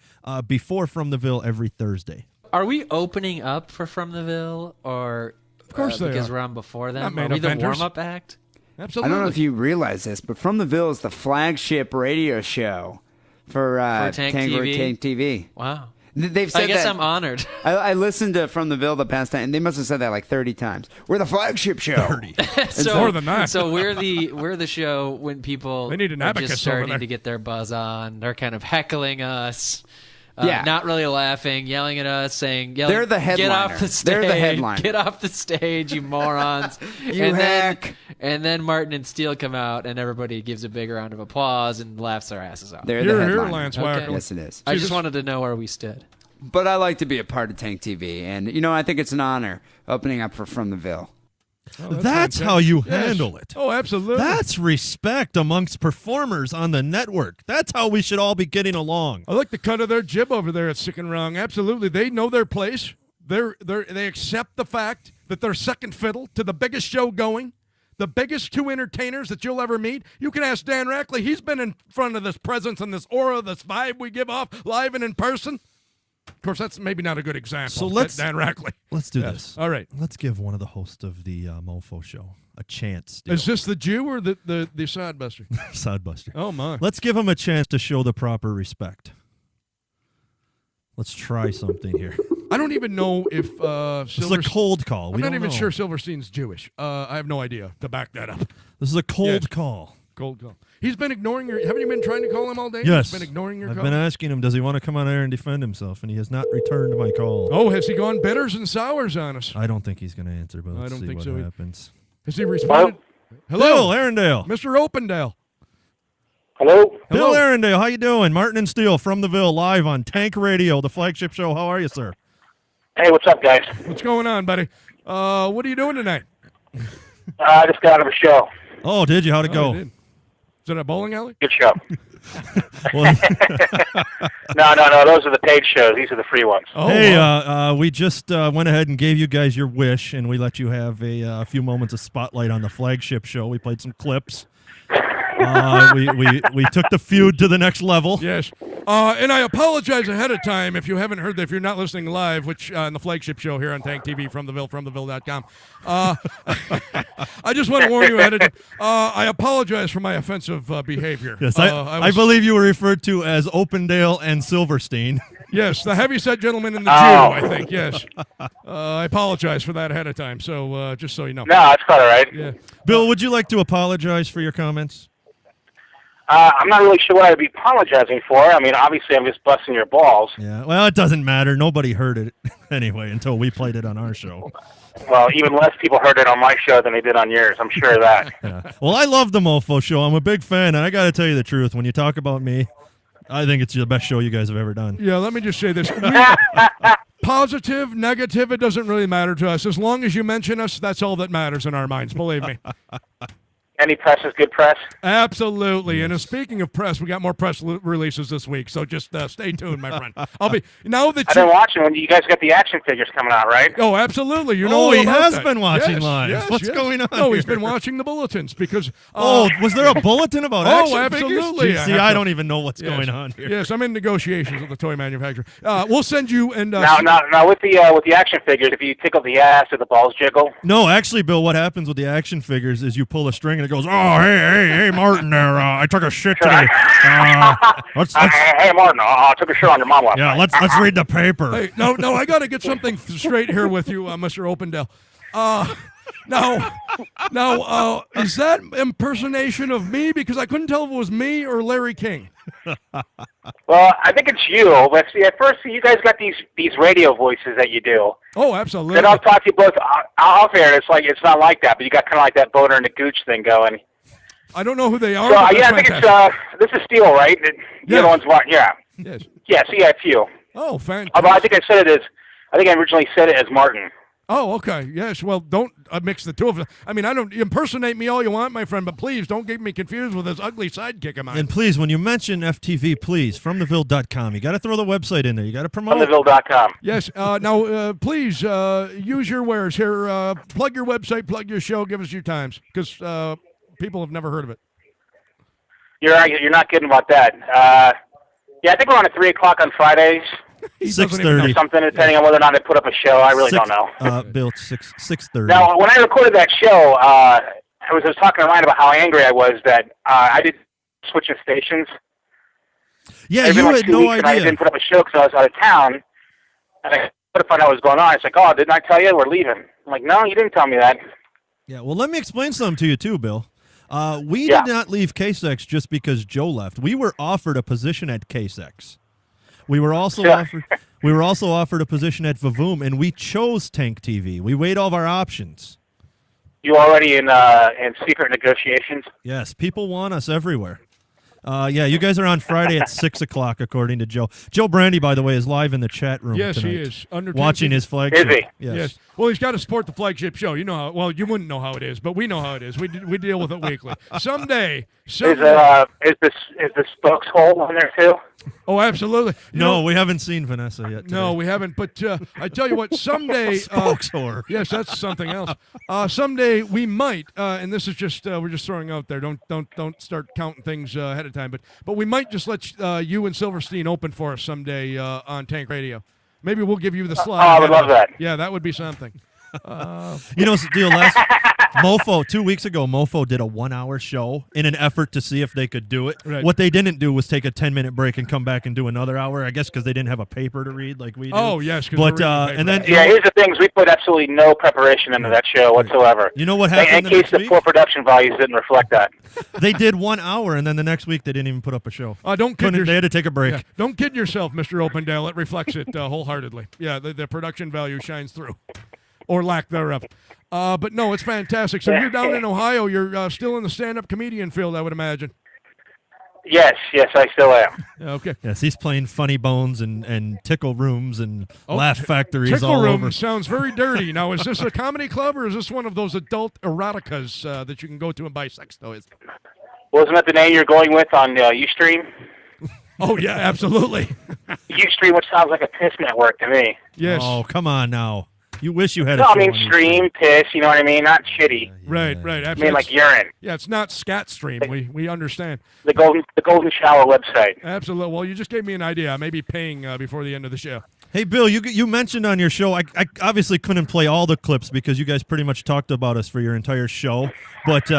S4: before From the Ville every Thursday.
S7: Are we opening up for From the Ville, or
S3: of course they
S7: because
S3: are.
S7: we're on before them?
S3: Not main
S7: Are we the
S3: eventers.
S7: warm-up act?
S3: Absolutely.
S8: I don't know if you realize this, but From the Ville is the flagship radio show for
S7: Tank TV?
S8: Wow. They've said
S7: I guess
S8: that.
S7: I'm honored.
S8: I listened to From the Ville the past time, and they must have said that like 30 times. We're the flagship show.
S4: 30.
S7: So,
S3: more than that.
S7: So we're the show when people
S3: They need an
S7: are
S3: abacus
S7: just
S3: over
S7: starting
S3: there.
S7: to get their buzz on. They're kind of heckling us.
S8: Yeah.
S7: Not really laughing, yelling at us, saying,
S8: They're the
S7: Get
S8: headliner.
S7: off the stage.
S8: They're the headliner.
S7: Get off the stage, you morons.
S8: You hack.
S7: And then Martin and Steele come out, and everybody gives a big round of applause and laughs their asses off.
S8: They're
S3: Here,
S8: the
S3: here,
S8: headliner.
S3: Lance
S7: Okay.
S3: Wackerly.
S8: Yes, it is.
S7: I just wanted to know where we stood.
S8: But I like to be a part of Tank TV, and I think it's an honor opening up for From the Ville.
S3: Oh,
S4: That's
S3: fantastic.
S4: how you
S3: Yes.
S4: handle it.
S3: Oh, absolutely.
S4: That's respect amongst performers on the network. That's how we should all be getting along.
S3: I like the cut of their jib over there at Sick and Wrong. Absolutely. They know their place. They accept the fact that they're second fiddle to the biggest show going, the biggest two entertainers that you'll ever meet. You can ask Dan Rackley. He's been in front of this presence and this aura, this vibe we give off live and in person. Of course, that's maybe not a good example.
S4: So let's-
S3: Dan Rackley.
S4: Let's do
S3: Yes.
S4: this.
S3: All right.
S4: Let's give one of the hosts of the Mofo show a chance. Steele.
S3: Is this the Jew or the Sodbuster?
S4: Sodbuster.
S3: Oh, my.
S4: Let's give him a chance to show the proper respect. Let's try something here.
S3: I don't even know if
S4: It's a cold call.
S3: I'm
S4: We
S3: not
S4: don't
S3: even
S4: know.
S3: sure Silverstein's Jewish. I have no idea to back that up.
S4: This is a cold
S3: Yes.
S4: call.
S3: Cold call. He's been ignoring your. Haven't you been trying to call him all day?
S4: Yes.
S3: He's been ignoring your
S4: I've
S3: call.
S4: been asking him, does he want to come on air and defend himself? And he has not returned my call.
S3: Oh, has he gone bitters and sours on us?
S4: I don't think he's going to answer, but
S3: I
S4: let's
S3: don't
S4: see
S3: think
S4: what
S3: so either.
S4: happens.
S3: Has he responded?
S4: Bill
S3: Hello,
S4: Arundel.
S3: Mr. Opendale.
S9: Hello?
S4: Bill
S3: Hello.
S4: Arundel, how you doing? Martin and Steele from the Ville, live on Tank Radio, the flagship show. How are you, sir?
S9: Hey, what's up, guys?
S3: What's going on, buddy? What are you doing tonight?
S9: I just got out of a show.
S4: Oh, did you? How'd it
S3: Oh,
S4: go?
S3: you did. Is it a bowling alley?
S9: Good show.
S4: Well,
S9: No. Those are the paid shows. These are the free ones.
S3: Oh,
S4: hey, we just went ahead and gave you guys your wish, and we let you have a few moments of spotlight on the flagship show. We played some clips. We took the feud to the next level.
S3: Yes. And I apologize ahead of time if you haven't heard that, if you're not listening live, which on the flagship show here on Tanc TV, from the ville, fromtheville.com. I just want to warn you ahead of time. I apologize for my offensive behavior.
S4: Yes, I believe you were referred to as Opendale and Silverstein.
S3: Yes, the heavyset gentleman in the Jew, I think, yes. I apologize for that ahead of time, so just so you know.
S9: No, it's quite all right.
S3: Yeah.
S4: Bill, would you like to apologize for your comments?
S9: I'm not really sure what I'd be apologizing for. I mean, obviously, I'm just busting your balls.
S4: Yeah, well, it doesn't matter. Nobody heard it anyway until we played it on our show.
S9: Well, even less people heard it on my show than they did on yours. I'm sure of that.
S4: Yeah. Well, I love the Mofo show. I'm a big fan, and I got to tell you the truth. When you talk about me, I think it's the best show you guys have ever done.
S3: Yeah, let me just say this. Positive, negative, it doesn't really matter to us. As long as you mention us, that's all that matters in our minds, believe me.
S9: Any press is good press.
S3: Absolutely. And speaking of press, we got more press releases this week, so just stay tuned, my friend. I've
S9: been watching when you guys got the action figures coming out, right?
S3: Oh, absolutely. You know,
S4: he has been watching live.
S3: Yes,
S4: What's going on?
S3: No, he's
S4: here?
S3: been watching the bulletins because.
S4: Was there a bulletin about action
S3: absolutely.
S4: figures? See, I don't even know what's going on here.
S3: Yes, I'm in negotiations with the toy manufacturer. We'll send you and.
S9: Now with the action figures, if you tickle the ass, do the balls jiggle?
S4: No, actually, Bill, what happens with the action figures is you pull a string and it goes, oh, hey, Martin, there, I took a shit today.
S9: Hey, Martin, I took a shit on your mom last night.
S4: Let's read the paper.
S3: Hey, no, I got to get something straight here with you, Mr. Opendale. Now, is that impersonation of me? Because I couldn't tell if it was me or Larry King.
S9: Well, I think it's you. But see, at first, you guys got these radio voices that you do.
S3: Oh, absolutely.
S9: Then I'll talk to you both off air. It's not like that, but you got kind of like that boner and the gooch thing going.
S3: I don't know who they are.
S9: So, I think this is Steele, right? The other one's Martin. Yeah.
S3: Yes.
S9: Yeah. See, it's you.
S3: Oh, fantastic.
S9: Although I think I originally said it as Martin.
S3: Oh, okay. Yes. Well, don't mix the two of them. I mean, impersonate me all you want, my friend, but please don't get me confused with this ugly sidekick of mine.
S4: And please, when you mention FTV, please, fromtheville.com. You got to throw the website in there. You got to promote
S9: fromtheville.com.
S3: Yes. Now, please use your wares here. Plug your website, plug your show, give us your times, because people have never heard of it.
S9: You're not kidding about that. Yeah, I think we're on at 3 o'clock on Fridays.
S4: 6:30.
S9: Something, depending on whether or not they put up a show. I really don't know.
S4: Bill, 6:30.
S9: Now, when I recorded that show, I was talking to Ryan about how angry I was that I did switch of stations.
S4: Yeah, you had no idea.
S9: I didn't put up a show because I was out of town. And I couldn't find out what was going on. It's like, oh, didn't I tell you? We're leaving. I'm like, no, you didn't tell me that.
S4: Yeah, well, let me explain something to you, too, Bill. We did not leave KSX just because Joe left. We were offered a position at KSX. We were also offered a position at Vavoom, and we chose Tanc TV. We weighed all of our options.
S9: You already in secret negotiations?
S4: Yes, people want us everywhere. Yeah, you guys are on Friday at 6 o'clock, according to Joe. Joe Brandy, by the way, is live in the chat room
S3: Yes,
S4: tonight,
S3: he is.
S4: watching his flagship.
S9: Is he?
S4: Yes.
S3: Well, he's got to support the flagship show. You know how. Well, you wouldn't know how it is, but we know how it is. We deal with it weekly. Someday.
S9: Is the spokes hole on there too?
S3: Oh, absolutely.
S4: We haven't seen Vanessa yet. Today.
S3: No, we haven't. But I tell you what, someday.
S4: Spokes whore.
S3: Yes, that's something else. Someday we might, and this is just we're just throwing out there. Don't start counting things ahead of time. But we might just let you and Silverstein open for us someday on Tanc Radio. Maybe we'll give you the slot.
S9: I would love that.
S3: Yeah, that would be something.
S4: Mofo, 2 weeks ago, Mofo did a 1-hour show in an effort to see if they could do it.
S3: Right.
S4: What they didn't do was take a 10-minute break and come back and do another hour, I guess because they didn't have a paper to read like we do.
S3: Oh, yes.
S4: But, and then...
S9: Yeah, here's the things. We put absolutely no preparation into that show whatsoever.
S4: You know what happened
S9: in case the poor production values didn't reflect that.
S4: They did 1 hour, and then the next week they didn't even put up a show. They had to take a break.
S3: Yeah. Don't kid yourself, Mr. Opendale. It reflects it wholeheartedly. Yeah, the production value shines through. Or lack thereof. But no, it's fantastic. So you're down in Ohio. You're still in the stand-up comedian field, I would imagine.
S9: Yes, I still am.
S3: Okay.
S4: Yes, he's playing Funny Bones and Tickle Rooms and Laugh Factories
S3: Tickle
S4: all
S3: Room
S4: over.
S3: Sounds very dirty. Now, is this a comedy club or is this one of those adult eroticas that you can go to and buy sex toys?
S9: Wasn't that the name you're going with on Ustream?
S3: Oh, yeah, absolutely.
S9: Ustream, which sounds like a piss network to me.
S3: Yes.
S4: Oh, come on now. You wish you had a
S9: No,
S4: show
S9: I mean
S4: on
S9: stream, piss, you know what I mean? Not shitty.
S3: Right.
S9: I mean like urine.
S3: Yeah, it's not scat stream. We understand.
S9: The Golden Shower website.
S3: Absolutely. Well, you just gave me an idea. I may be paying before the end of the show.
S4: Hey, Bill, you mentioned on your show, I obviously couldn't play all the clips because you guys pretty much talked about us for your entire show, but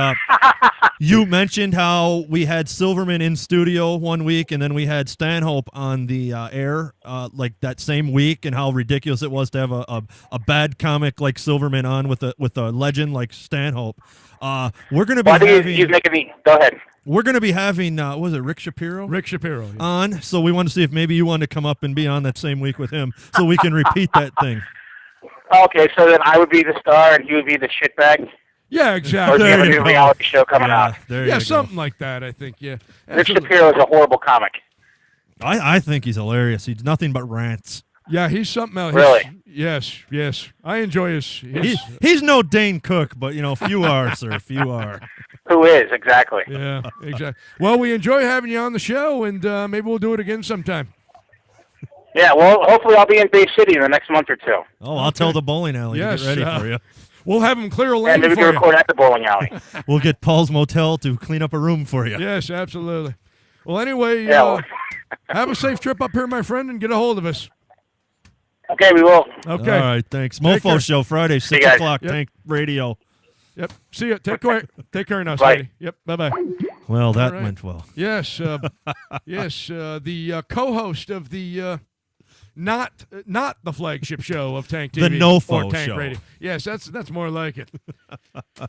S4: you mentioned how we had Silverman in studio one week, and then we had Stanhope on the air like that same week, and how ridiculous it was to have a bad comic like Silverman on with a legend like Stanhope. We're going to be having...
S9: He's making me... Go ahead.
S4: We're going to be having, was it Rick Shapiro?
S3: Rick Shapiro. Yeah.
S4: On, so we want to see if maybe you want to come up and be on that same week with him so we can repeat that thing.
S9: Okay, so then I would be the star and he would be the shitbag?
S3: Yeah, exactly.
S9: Or do you have a new reality show coming out?
S3: Yeah, something like that, I think, yeah.
S9: Rick Shapiro is a horrible comic.
S4: I think he's hilarious. He's nothing but rants.
S3: Yeah, he's something else.
S9: Really?
S3: Yes. I enjoy his...
S4: He's no Dane Cook, but, few are, sir, few are.
S9: Who is, exactly.
S3: Yeah, exactly. Well, we enjoy having you on the show, and maybe we'll do it again sometime.
S9: Yeah, well, hopefully I'll be in Bay City in the next month or two.
S4: Oh, I'll tell the bowling alley to get ready for you.
S3: We'll have him clear a lane
S9: maybe we can record at the bowling alley.
S4: We'll get Paul's Motel to clean up a room for you.
S3: Yes, absolutely. Well, anyway, have a safe trip up here, my friend, and get a hold of us.
S9: Okay, we will.
S3: Okay.
S4: All right, thanks. Mofo Show, Friday, 6 o'clock, Tanc Radio.
S3: Yep. See you. Take care now,
S9: Bye.
S3: Sadie. Yep. Bye-bye.
S4: Well, that went well.
S3: Yes. Yes. The co-host of the not the flagship show of Tanc TV.
S4: The Nofo
S3: or Tanc
S4: show.
S3: Radio. Yes, that's more like it.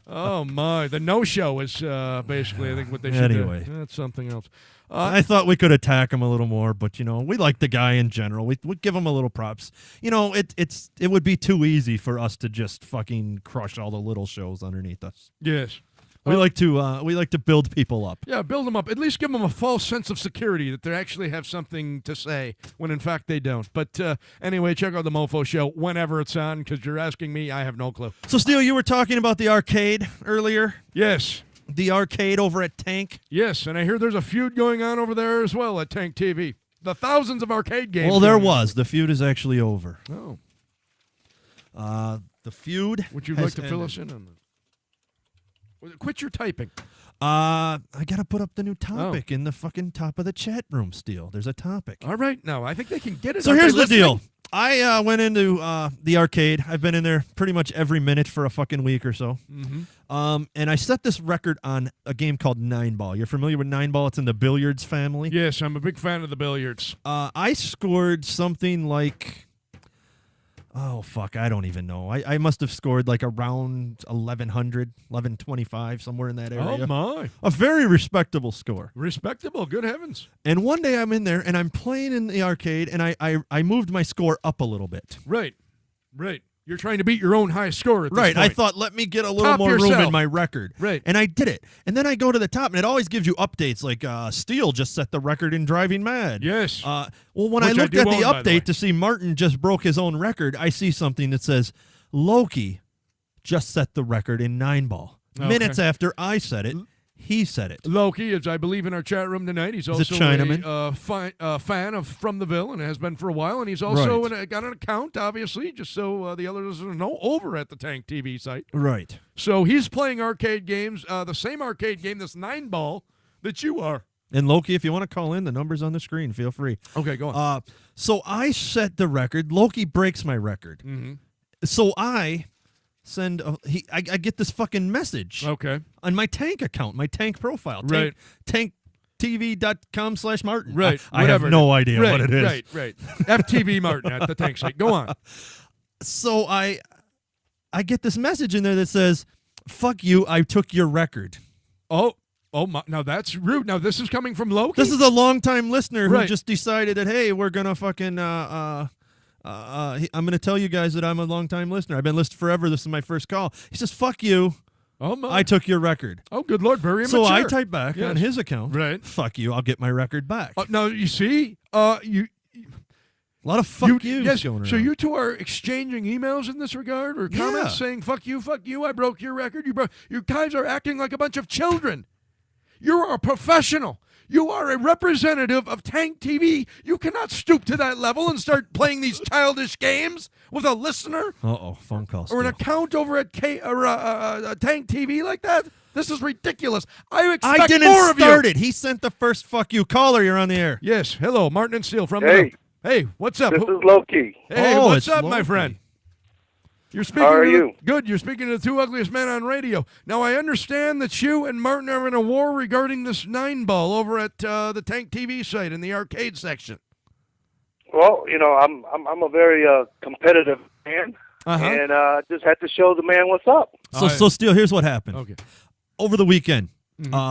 S3: Oh my, the no show is basically I think what they should
S4: Anyway.
S3: do. That's something else.
S4: I thought we could attack him a little more, but we like the guy in general. We'd give him a little props. It would be too easy for us to just fucking crush all the little shows underneath us.
S3: Yes.
S4: We like to build people up.
S3: Yeah, build them up. At least give them a false sense of security that they actually have something to say when in fact they don't. But anyway, check out the Mofo Show whenever it's on because you're asking me. I have no clue.
S4: So, Steele, you were talking about the arcade earlier?
S3: Yes.
S4: The arcade over at Tanc?
S3: Yes, and I hear there's a feud going on over there as well at Tanc TV. The thousands of arcade games.
S4: Well, there was. The feud is actually over.
S3: Oh.
S4: The feud.
S3: Would you like to fill us in on that? Quit your typing.
S4: I got to put up the new topic in the fucking top of the chat room, Steele. There's a topic.
S3: All right. Now, I think they can get it.
S4: So here's the deal. I went into the arcade. I've been in there pretty much every minute for a fucking week or so.
S3: Mm-hmm.
S4: And I set this record on a game called 9-Ball. You're familiar with 9-Ball? It's in the billiards family.
S3: Yes, I'm a big fan of the billiards.
S4: I scored something like, oh, fuck, I don't even know. I must have scored like around 1,100, 1,125, somewhere in that area.
S3: Oh, my.
S4: A very respectable score.
S3: Respectable, good heavens.
S4: And one day I'm in there, and I'm playing in the arcade, and I moved my score up a little bit.
S3: Right. You're trying to beat your own high score at this point.
S4: I thought, let me get a little
S3: Top
S4: more
S3: yourself.
S4: room in my record.
S3: Right.
S4: And I did it. And then I go to the top, and it always gives you updates like Steele just set the record in Driving Mad.
S3: Yes.
S4: Well, when I
S3: Which
S4: looked
S3: do
S4: at the
S3: own, by the way.
S4: update to see Martin just broke his own record, I see something that says Loki just set the record in 9-Ball.
S3: Okay.
S4: Minutes after I said it, he said it.
S3: Loki is, I believe, in our chat room tonight. He's also
S4: a Chinaman.
S3: a fan of From the Ville and has been for a while. And he's also got an account, obviously, just so the others know, over at the Tanc TV site.
S4: Right.
S3: So he's playing arcade games, the same arcade game, this 9-Ball, that you are.
S4: And Loki, if you want to call in, the number's on the screen. Feel free.
S3: Okay, go on.
S4: So I set the record. Loki breaks my record.
S3: Mm-hmm.
S4: So I send I get this fucking message on my Tanc account, my Tanc profile,
S3: right.
S4: TancTV.com/Martin.
S3: Right.
S4: I have no idea what it is.
S3: Right. FTV Martin at the Tanc site. Go on.
S4: So I get this message in there that says, "Fuck you, I took your record."
S3: Oh my, now that's rude. Now this is coming from Loki?
S4: This is a longtime listener who
S3: Right.
S4: just decided that, hey, we're going to fucking I'm going to tell you guys that I'm a long-time listener. I've been listening forever. This is my first call. He says, fuck you.
S3: Oh, my.
S4: I took your record.
S3: Oh, good Lord. Very immature.
S4: So I type back on his account.
S3: Right.
S4: Fuck you. I'll get my record back.
S3: Now, you see,
S4: a lot of fuck yous going around.
S3: So you two are exchanging emails in this regard or comments saying, fuck you, I broke your record. You guys are acting like a bunch of children. You are a professional. You are a representative of Tank TV. You cannot stoop to that level and start playing these childish games with a listener
S4: phone call.
S3: or an account over at Tank TV like that. This is ridiculous. I expect
S4: I didn't
S3: more of you.
S4: start it. He sent the first fuck you caller. You're on the air.
S3: Yes. Hello, Martin and Steele from
S10: Hey.
S3: Hey, what's up?
S10: This is Loki.
S3: Hey,
S4: Oh,
S3: what's
S4: it's
S3: up, my
S4: Loki.
S3: friend? You're speaking
S10: How are
S3: to
S10: you?
S3: Good. You're speaking to the two ugliest men on radio. Now, I understand that you and Martin are in a war regarding this 9-ball over at the Tank TV site in the arcade section.
S10: Well, I'm a very competitive man, and just had to show the man what's up.
S4: So Steele, here's what happened.
S3: Okay.
S4: Over the weekend,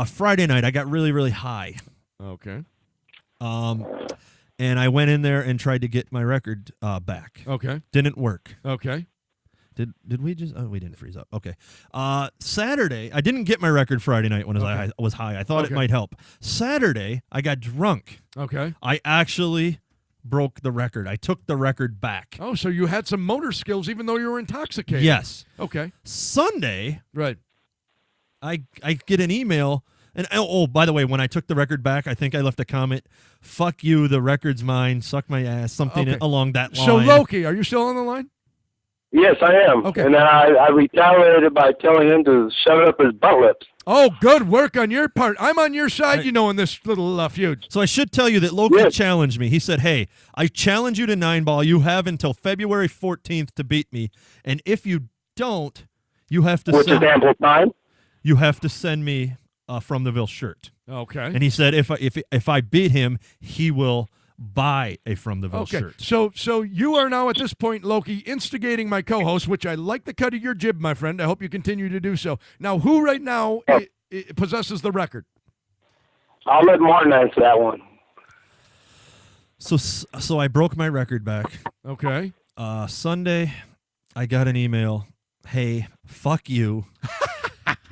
S4: Friday night, I got really, really high.
S3: Okay.
S4: And I went in there and tried to get my record back.
S3: Okay.
S4: Didn't work.
S3: Okay.
S4: Did we just? Oh, we didn't freeze up. Okay. Saturday, I didn't get my record Friday night when I was high. I thought it might help. Saturday, I got drunk.
S3: Okay.
S4: I actually broke the record. I took the record back.
S3: Oh, so you had some motor skills even though you were intoxicated.
S4: Yes.
S3: Okay.
S4: Sunday,
S3: right.
S4: I get an email. And by the way, when I took the record back, I think I left a comment, "Fuck you, the record's mine, suck my ass," something along that line.
S3: So, Loki, are you still on the line?
S10: Yes, I am.
S3: Okay.
S10: And then I retaliated by telling him to shut up his butt lips.
S3: Oh, good work on your part. I'm on your side, in this little feud.
S4: So I should tell you that Loki challenged me. He said, "Hey, I challenge you to 9-ball. You have until February 14th to beat me. And if you don't, you have to
S10: Which is ample time.
S4: You have to send me From the Ville shirt."
S3: Okay.
S4: And he said if I beat him, he will buy a From the Ville shirt.
S3: So you are now at this point, Loki, instigating my co-host, which I like the cut of your jib, my friend. I hope you continue to do so. Now, who right now possesses the record?
S10: I'll let Martin answer that one.
S4: So I broke my record back.
S3: Okay.
S4: Sunday, I got an email. "Hey, fuck you."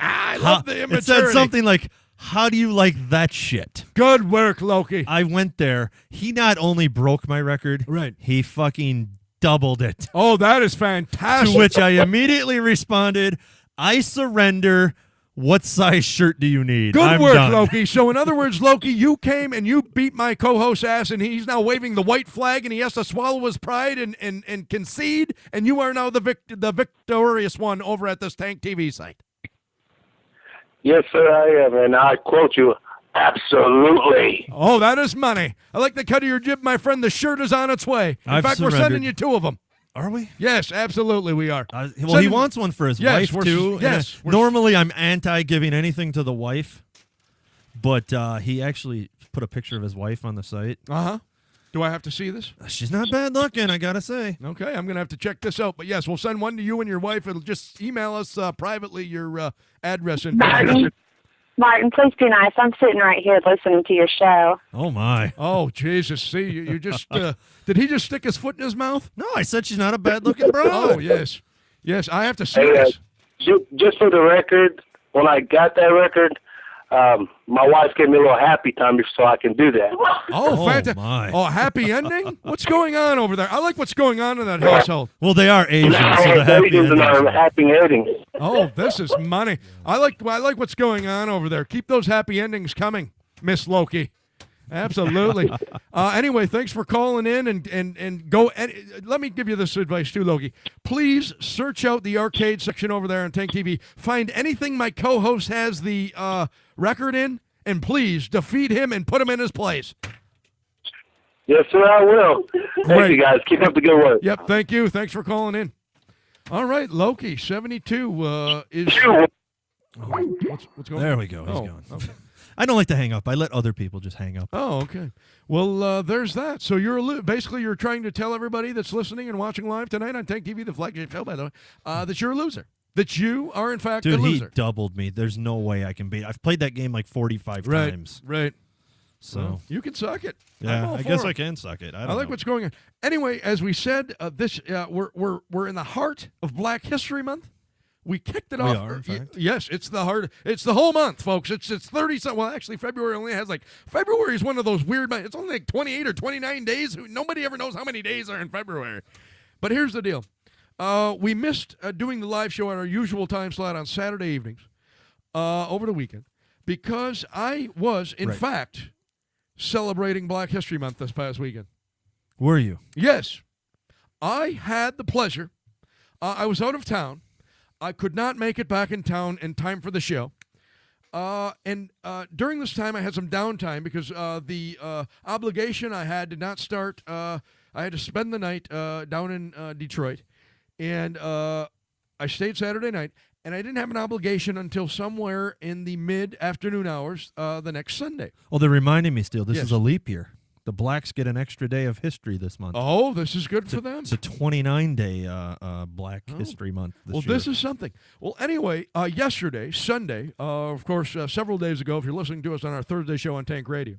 S3: I love the immaturity.
S4: It said something like, "How do you like that shit?"
S3: Good work, Loki.
S4: I went there. He not only broke my record,
S3: right?
S4: He fucking doubled it.
S3: Oh, that is fantastic.
S4: To which I immediately responded, "I surrender. What size shirt do you need?"
S3: Good
S4: I'm
S3: work,
S4: done.
S3: Loki. So, in other words, Loki, you came and you beat my co-host's ass, and he's now waving the white flag, and he has to swallow his pride and concede, and you are now the victorious one over at this Tank TV site.
S10: Yes, sir, I am, and I quote you, absolutely.
S3: Oh, that is money. I like the cut of your jib, my friend. The shirt is on its way. In fact, we're sending you 2 of them.
S4: Are we?
S3: Yes, absolutely we are.
S4: Well, he wants one for his wife, too.
S3: Yes.
S4: Normally, I'm anti-giving anything to the wife, but he actually put a picture of his wife on the site.
S3: Uh-huh. Do I have to see this?
S4: She's not bad looking, I got to say.
S3: Okay, I'm going to have to check this out. But, yes, we'll send one to you and your wife. It'll just email us privately your address information.
S11: Martin, please be nice. I'm sitting right here listening to your show.
S4: Oh, my.
S3: Oh, Jesus. See, you just did he just stick his foot in his mouth?
S4: No, I said she's not a bad-looking broad.
S3: Oh, yes. Yes, I have to see
S10: Hey,
S3: this.
S10: Just for the record, when I got that record, my wife gave me a little happy time so I can do that.
S3: Oh, fantastic.
S4: My.
S3: Oh, happy ending? What's going on over there? I like what's going on in that household.
S4: Well, they are Asian, so the happy
S10: Asians are happy endings.
S3: Oh, this is money. I like what's going on over there. Keep those happy endings coming, Miss Loki. Absolutely. Anyway, thanks for calling in and go. Let me give you this advice too, Loki. Please search out the arcade section over there on Tank TV. Find anything my co-host has the record in, and please defeat him and put him in his place.
S10: Yes, sir, I will. Thank you, guys. Keep up the good work.
S3: Yep, thank you. Thanks for calling in. All right, Loki, 72 is... what's going on?
S4: There we go. He's gone.
S3: Okay.
S4: I don't like to hang up. I let other people just hang up.
S3: Oh, okay. Well, there's that. So basically you're trying to tell everybody that's listening and watching live tonight on Tank TV, the flagship show, by the way, that you're a loser. That you are, in fact,
S4: Dude,
S3: a loser.
S4: he doubled me. There's no way I can beat. I've played that game like 45 times.
S3: Right.
S4: So
S3: well, you can suck it.
S4: Yeah, I guess I can suck it. I
S3: like what's going on. Anyway, as we said, we're in the heart of Black History Month. We kicked it off.
S4: We are, in fact.
S3: Yes, it's the heart. It's the whole month, folks. It's 30. Well, actually, February only has February is one of those weird months. It's only like 28 or 29 days. Nobody ever knows how many days are in February. But here's the deal. We missed doing the live show at our usual time slot on Saturday evenings over the weekend. Because I was, in fact, celebrating Black History Month this past weekend.
S4: Were you?
S3: Yes. I had the pleasure. I was out of town. I could not make it back in town in time for the show. And during this time, I had some downtime because the obligation I had did not start. I had to spend the night down in Detroit. And I stayed Saturday night. And I didn't have an obligation until somewhere in the mid-afternoon hours the next Sunday.
S4: Well, they're reminding me, Steele, this is a leap year. The blacks get an extra day of history this month.
S3: Oh, this is good for them.
S4: It's a 29-day Black History Month this year.
S3: Well, this is something. Well, anyway, yesterday, Sunday, of course, several days ago, if you're listening to us on our Thursday show on Tanc Radio.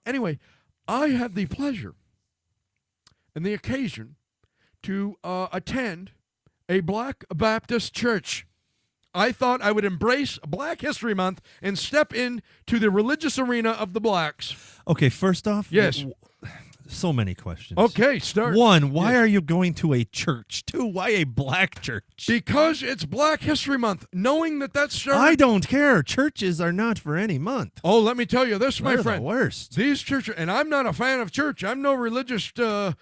S3: Anyway, I had the pleasure and the occasion to attend a Black Baptist church. I thought I would embrace Black History Month and step into the religious arena of the blacks.
S4: Okay, first off,
S3: yes.
S4: So many questions.
S3: Okay, start.
S4: One, why are you going to a church? Two, why a black church?
S3: Because it's Black History Month. Knowing that that's started.
S4: I don't care. Churches are not for any month.
S3: Oh, let me tell you this, my
S4: They're
S3: friend.
S4: the worst.
S3: These churches, and I'm not a fan of church. I'm no religious a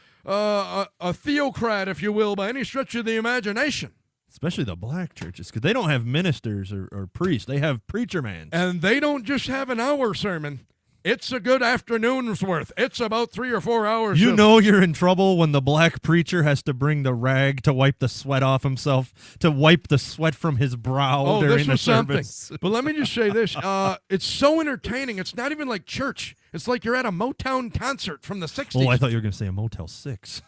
S3: theocrat, if you will, by any stretch of the imagination.
S4: Especially the black churches, because they don't have ministers or priests. They have preacher mans.
S3: And they don't just have an hour sermon. It's a good afternoon's worth. It's about 3 or 4 hours.
S4: You know you're in trouble when the black preacher has to bring the rag to wipe the sweat off himself, to wipe the sweat from his brow during the service.
S3: Something. But let me just say this. It's so entertaining. It's not even like church. It's like you're at a Motown concert from the 60s.
S4: Oh, I thought you were going to say a Motel 6.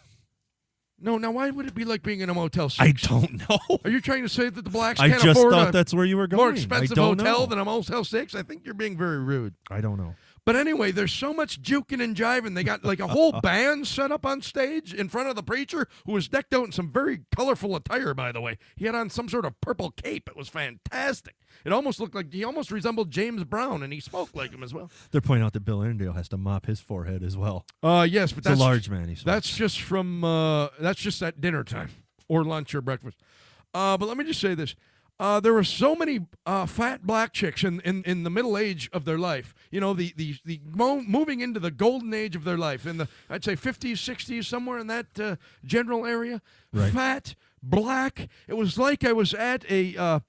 S3: No, now why would it be like being in a Motel 6?
S4: I don't know.
S3: Are you trying to say that the blacks
S4: I
S3: can't
S4: just
S3: afford
S4: thought
S3: a
S4: that's where you were going.
S3: more expensive hotel
S4: know.
S3: than a Motel 6? I think you're being very rude.
S4: I don't know.
S3: But anyway, there's so much juking and jiving. They got like a whole band set up on stage in front of the preacher, who was decked out in some very colorful attire, by the way. He had on some sort of purple cape. It was fantastic. It almost looked like he almost resembled James Brown, and he spoke like him as well.
S4: They're pointing out that Bill Arndale has to mop his forehead as well.
S3: Yes, but
S4: that's a large man.
S3: That's just from that's just at dinner time or lunch or breakfast. But let me just say this. There were so many fat black chicks in the middle age of their life. You know, the moving into the golden age of their life in the, I'd say, 50s, 60s, somewhere in that general area.
S4: Right.
S3: Fat, black. It was like I was at a.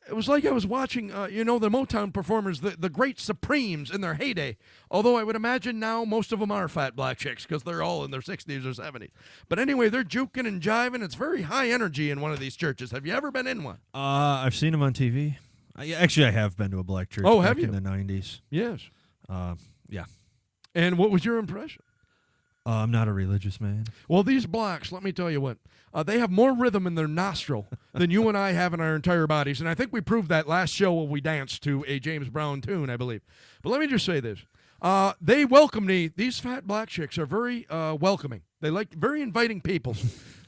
S3: It was like I was watching, the Motown performers, the great Supremes in their heyday. Although I would imagine now most of them are fat black chicks because they're all in their 60s or 70s. But anyway, they're juking and jiving. It's very high energy in one of these churches. Have you ever been in one?
S4: I've seen them on TV. Actually, I have been to a black church
S3: back
S4: have you?
S3: In
S4: the 90s.
S3: Yes.
S4: Yeah.
S3: And what was your impression?
S4: I'm not a religious man.
S3: Well, these blacks, let me tell you what, they have more rhythm in their nostril than you and I have in our entire bodies. And I think we proved that last show when we danced to a James Brown tune, I believe. But let me just say this. They welcome me. These fat black chicks are very welcoming. They like very inviting people.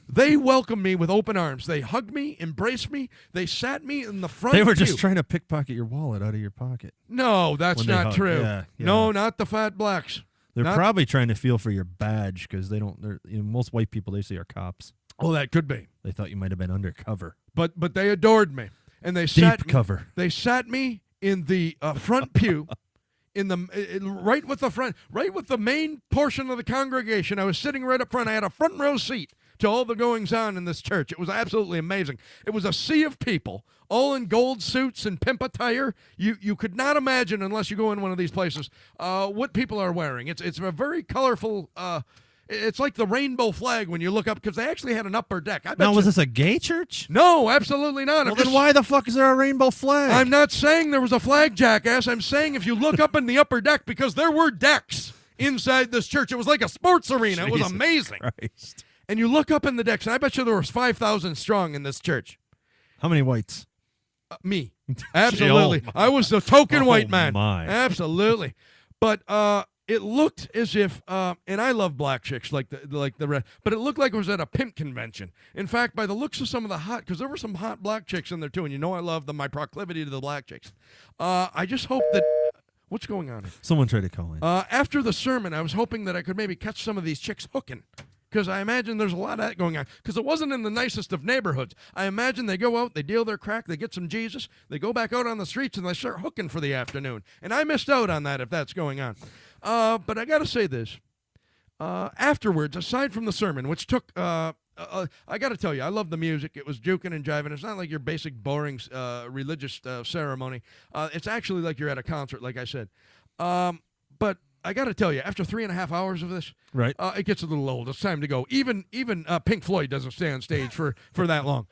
S3: They welcomed me with open arms. They hugged me, embraced me. They sat me in the front.
S4: They were just trying to pickpocket your wallet out of your pocket.
S3: No, that's not true.
S4: Yeah.
S3: No, not the fat blacks.
S4: They're probably trying to feel for your badge because they don't. Most white people they see are cops.
S3: Oh, that could be.
S4: They thought you might have been undercover.
S3: But they adored me, and they
S4: deep cover.
S3: They sat me in the front pew, right with the main portion of the congregation. I was sitting right up front. I had a front row seat to all the goings on in this church. It was absolutely amazing. It was a sea of people, all in gold suits and pimp attire. You could not imagine, unless you go in one of these places, what people are wearing. It's a very colorful. It's like the rainbow flag when you look up, because they actually had an upper deck.
S4: Was this a gay church?
S3: No, absolutely not.
S4: Well, then why the fuck is there a rainbow flag?
S3: I'm not saying there was a flag, jackass. I'm saying if you look up in the upper deck, because there were decks inside this church. It was like a sports arena. It was amazing.
S4: Christ.
S3: And you look up in the decks, and I bet you there was 5,000 strong in this church.
S4: How many whites?
S3: Me. Absolutely. I was the token white man.
S4: My.
S3: Absolutely. But it looked as if, and I love black chicks like the red, but it looked like it was at a pimp convention. In fact, by the looks of some of the because there were some hot black chicks in there too, and I love my proclivity to the black chicks. I just hope that. What's going on here?
S4: Someone tried to call in.
S3: After the sermon, I was hoping that I could maybe catch some of these chicks hooking because I imagine there's a lot of that going on, because it wasn't in the nicest of neighborhoods. I imagine they go out, they deal their crack, they get some Jesus, they go back out on the streets, and they start hooking for the afternoon. And I missed out on that if that's going on. But I got to say this. Afterwards, aside from the sermon, which took... I got to tell you, I love the music. It was juking and jiving. It's not like your basic, boring religious ceremony. It's actually like you're at a concert, like I said. But I got to tell you, after 3.5 hours of this,
S4: right,
S3: it gets a little old. It's time to go. Even Pink Floyd doesn't stay on stage for that long.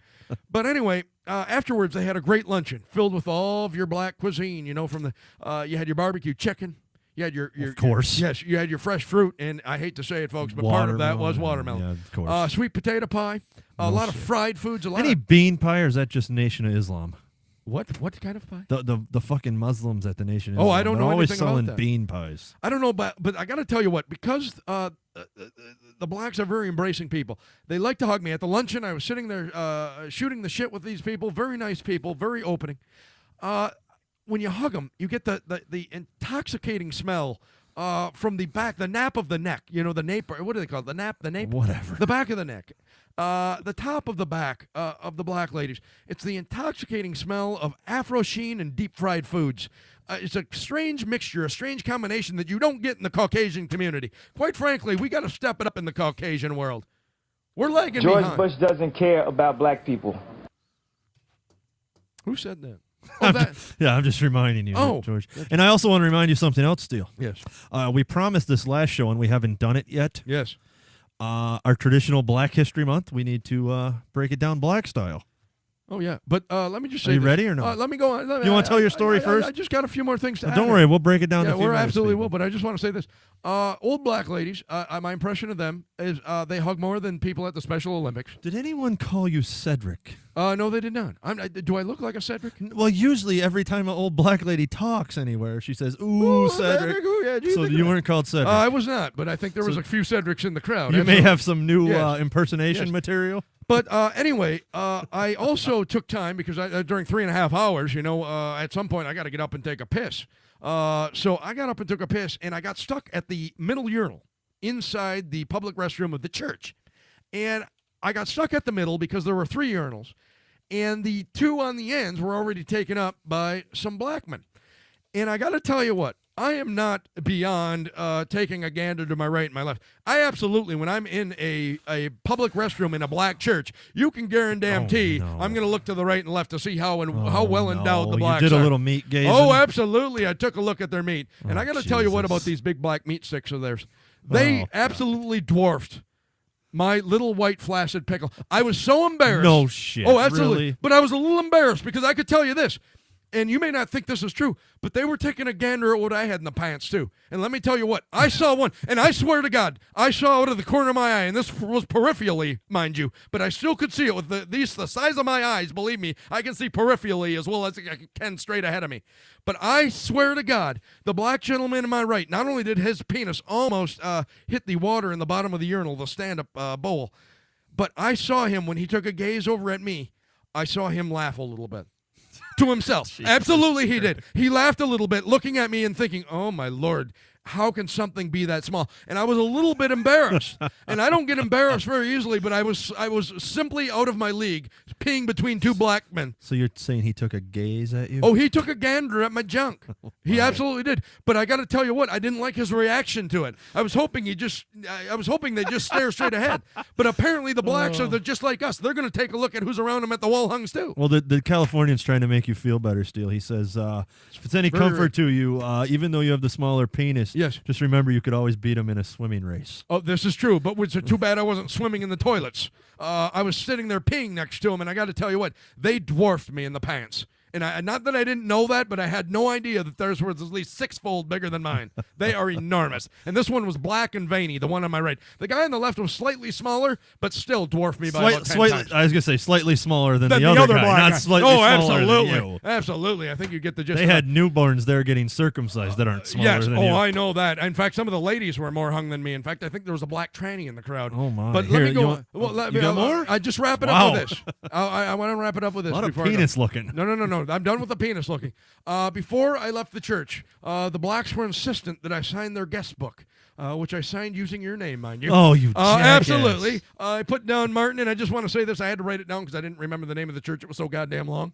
S3: But anyway, afterwards, they had a great luncheon filled with all of your black cuisine. You know, from the you had your barbecue chicken. You had your
S4: of course.
S3: Yes, you had your fresh fruit, and I hate to say it, folks, but part of that was watermelon.
S4: Yeah, of course.
S3: Sweet potato pie, a lot of fried foods, a lot
S4: Any
S3: of...
S4: bean pie, or is that just Nation of Islam?
S3: What kind of pie?
S4: The fucking Muslims at the Nation of Islam.
S3: I don't know
S4: always
S3: anything about
S4: selling
S3: that.
S4: bean pies.
S3: I don't know, but I got to tell you what, because the blacks are very embracing people. They like to hug me. At the luncheon, I was sitting there shooting the shit with these people, very nice people, very opening. When you hug them, you get the intoxicating smell from the back, the nape of the neck, you know, the nape, what do they call it? The nape?
S4: Whatever.
S3: The back of the neck. The top of the back of the black ladies. It's the intoxicating smell of Afro sheen and deep fried foods. It's a strange mixture, a strange combination that you don't get in the Caucasian community. Quite frankly, we got to step it up in the Caucasian world. We're lagging
S12: George
S3: behind.
S12: Bush doesn't care about black people.
S3: Who said that?
S4: I'm just reminding you, George. And I also want to remind you something else, Steele.
S3: Yes.
S4: We promised this last show, and we haven't done it yet.
S3: Yes.
S4: Our traditional Black History Month, we need to break it down black style.
S3: Oh, yeah. But let me just say
S4: Are you
S3: this.
S4: ready or no?
S3: Let me go on.
S4: You want to tell your story first?
S3: I just got a few more things to add.
S4: Don't worry. We'll break it down to a few
S3: we
S4: minutes,
S3: absolutely
S4: people.
S3: will. But I just want to say this. Old black ladies, my impression of them is they hug more than people at the Special Olympics.
S4: Did anyone call you Cedric?
S3: No, they did not. Do I look like a Cedric?
S4: Well, usually every time an old black lady talks anywhere, she says, ooh, Cedric.
S3: Ooh, yeah,
S4: So you weren't called Cedric.
S3: I was not, but I think there was a few Cedrics in the crowd.
S4: You may have some new
S3: Yes.
S4: impersonation material.
S3: But anyway, I also took time because during 3.5 hours, you know, at some point I got to get up and take a piss. So I got up and took a piss, and I got stuck at the middle urinal inside the public restroom of the church. And I got stuck at the middle because there were 3 urinals, and the 2 on the ends were already taken up by some black men. And I got to tell you what, I am not beyond taking a gander to my right and my left. I absolutely, when I'm in a public restroom in a black church, you can guarantee I'm going to look to the right and left to see how well endowed the blacks are.
S4: You did a little meat gazing?
S3: Oh, absolutely. I took a look at their meat. And I got to tell you what about these big black meat sticks of theirs. They absolutely dwarfed my little white flaccid pickle. I was so embarrassed.
S4: No shit.
S3: Oh, absolutely.
S4: Really?
S3: But I was a little embarrassed because I could tell you this. And you may not think this is true, but they were taking a gander at what I had in the pants, too. And let me tell you what, I saw one, and I swear to God, I saw out of the corner of my eye, and this was peripherally, mind you, but I still could see it with the size of my eyes. Believe me, I can see peripherally as well as I can straight ahead of me. But I swear to God, the black gentleman to my right, not only did his penis almost hit the water in the bottom of the urinal, the stand-up bowl, but I saw him, when he took a gaze over at me, I saw him laugh a little bit. To himself. Absolutely he did. He laughed a little bit, looking at me and thinking, oh, my Lord, how can something be that small? And I was a little bit embarrassed. And I don't get embarrassed very easily, but I was simply out of my league, peeing between 2 black men.
S4: So you're saying he took a gaze at you?
S3: Oh, he took a gander at my junk. He absolutely did. But I got to tell you what, I didn't like his reaction to it. I was hoping they just stare straight ahead. But apparently the blacks they're just like us. They're going to take a look at who's around them at the wall hungs too.
S4: Well, the Californian's trying to make you feel better, Steele. He says, if it's any comfort to you, even though you have the smaller penis,
S3: yes,
S4: just remember you could always beat him in a swimming race.
S3: Oh, this is true, but it's too bad I wasn't swimming in the toilets. I was sitting there peeing next to him, and I got to tell you what, they dwarfed me in the pants. And not that I didn't know that, but I had no idea that theirs was at least 6-fold bigger than mine. They are enormous. And this one was black and veiny, the one on my right. The guy on the left was slightly smaller, but still dwarfed me by about 10 times.
S4: I was going to say slightly smaller than the other guy,
S3: black
S4: not
S3: guy.
S4: slightly smaller
S3: absolutely.
S4: than you.
S3: Absolutely. I think you get the gist.
S4: They had newborns there getting circumcised that aren't smaller than you.
S3: Yes. Oh, I know that. In fact, some of the ladies were more hung than me. In fact, I think there was a black tranny in the crowd.
S4: Oh, my.
S3: But let me go.
S4: You got more?
S3: I just wrap it up with this. I want to wrap it up with this.
S4: A lot of
S3: before I go.
S4: penis looking.
S3: No. no. I'm done with the penis looking. Before I left the church, the blacks were insistent that I sign their guest book, which I signed using your name, mind you.
S4: Oh, you jackass.
S3: Absolutely. I put down Martin, and I just want to say this. I had to write it down because I didn't remember the name of the church. It was so goddamn long.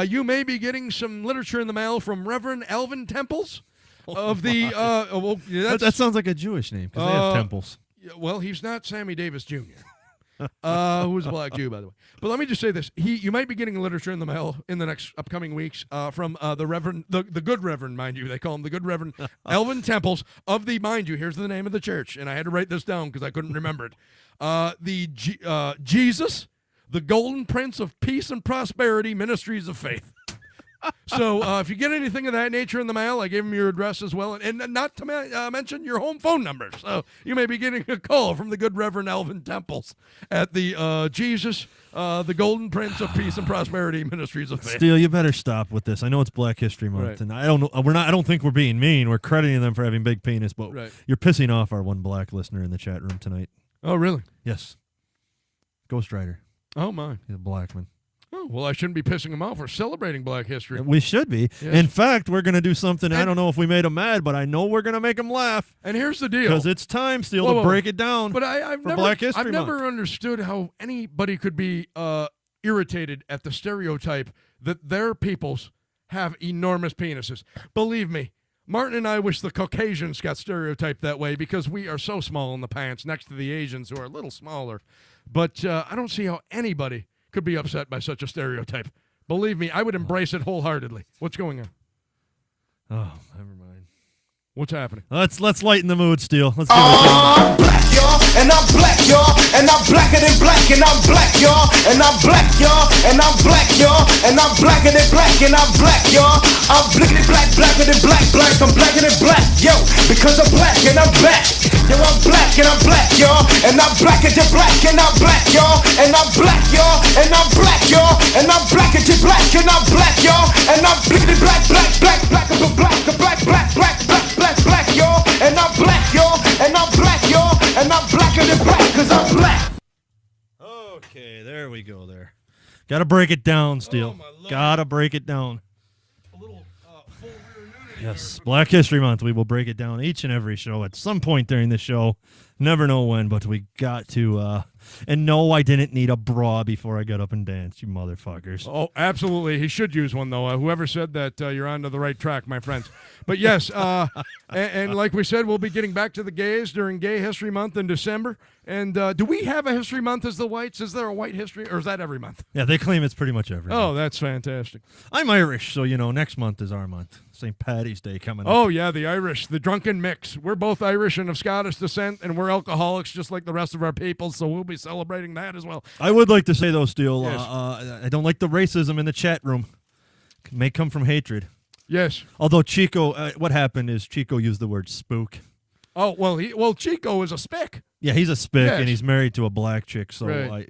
S3: You may be getting some literature in the mail from Reverend Alvin Temples of the...
S4: that sounds like a Jewish name because they have temples.
S3: Well, he's not Sammy Davis Jr., who's a black Jew, by the way. But let me just say this: you might be getting literature in the mail in the next upcoming weeks from the Reverend, the good Reverend, mind you, they call him the good Reverend Alvin Temples of the, mind you, here's the name of the church, and I had to write this down because I couldn't remember it. Jesus, the Golden Prince of Peace and Prosperity Ministries of Faith. So if you get anything of that nature in the mail, I gave him your address as well, and not to mention your home phone number. So you may be getting a call from the good Reverend Alvin Temples at the Jesus, the Golden Prince of Peace and Prosperity Ministries of Faith.
S4: Steele, you better stop with this. I know it's Black History Month,
S3: right.
S4: and I don't think we're being mean. We're crediting them for having big penis, but
S3: right.
S4: You're pissing off our one black listener in the chat room tonight.
S3: Oh, really?
S4: Yes. Ghost Rider.
S3: Oh, my.
S4: He's a black man.
S3: Oh, well, I shouldn't be pissing him off. We're celebrating Black History.
S4: We should be.
S3: Yes.
S4: In fact, we're going to do something. I don't know if we made him mad, but I know we're going to make him laugh.
S3: And here's the deal.
S4: Because it's time, Steele, to break it down.
S3: But I've never understood how anybody could be irritated at the stereotype that their peoples have enormous penises. Believe me, Martin and I wish the Caucasians got stereotyped that way because we are so small in the pants next to the Asians who are a little smaller. But I don't see how anybody could be upset by such a stereotype. Believe me, I would embrace it wholeheartedly. What's going on?
S4: Oh, never mind.
S3: What's happening?
S4: Let's lighten the mood, Steele. Let's
S2: give it I'm black, y'all, and I'm black, y'all, and I'm blacker than black, and I'm black, y'all, and I'm black, y'all, and I'm black, y'all, and I'm blacker than black, and I'm black, y'all. I'm blickety black, blacker than black, black, I'm blacker than black, yo, because I'm black and I'm back. Yo, I'm black and I'm black, y'all, and I'm blacker than black, and I'm black, y'all, and I'm black, y'all, and I'm black, y'all, and I'm blacker than black, and I'm black, y'all, and I'm blickety black, black, black, black, I'm black, black, black, black, black, black, black, y'all, and I'm black, y'all, and I'm black, y'all, and I'm blacker than black, cause I'm black.
S4: Okay, there we go there. Gotta break it down, Steele. Gotta break it down. Yes, Black History Month. We will break it down each and every show at some point during the show. Never know when, but we got to. And no, I didn't need a bra before I got up and danced, you motherfuckers.
S3: Oh, absolutely. He should use one, though. Whoever said that, you're on to the right track, my friends. But yes, and like we said, we'll be getting back to the gays during Gay History Month in December. And do we have a history month as the whites? Is there a white history, or is that every month?
S4: Yeah, they claim it's pretty much every month.
S3: Oh, that's fantastic.
S4: I'm Irish, so, next month is our month. St. Paddy's Day coming up.
S3: Oh, yeah, the Irish, the drunken mix. We're both Irish and of Scottish descent, and we're alcoholics just like the rest of our people, so we'll be celebrating that as well.
S4: I would like to say, though, Steele,
S3: yes.
S4: I don't like the racism in the chat room. It may come from hatred.
S3: Yes.
S4: Although Chico, what happened is Chico used the word spook.
S3: Oh, well, Chico is a spick.
S4: Yeah, he's a spick,
S3: yes.
S4: and he's married to a black chick, so,
S3: right.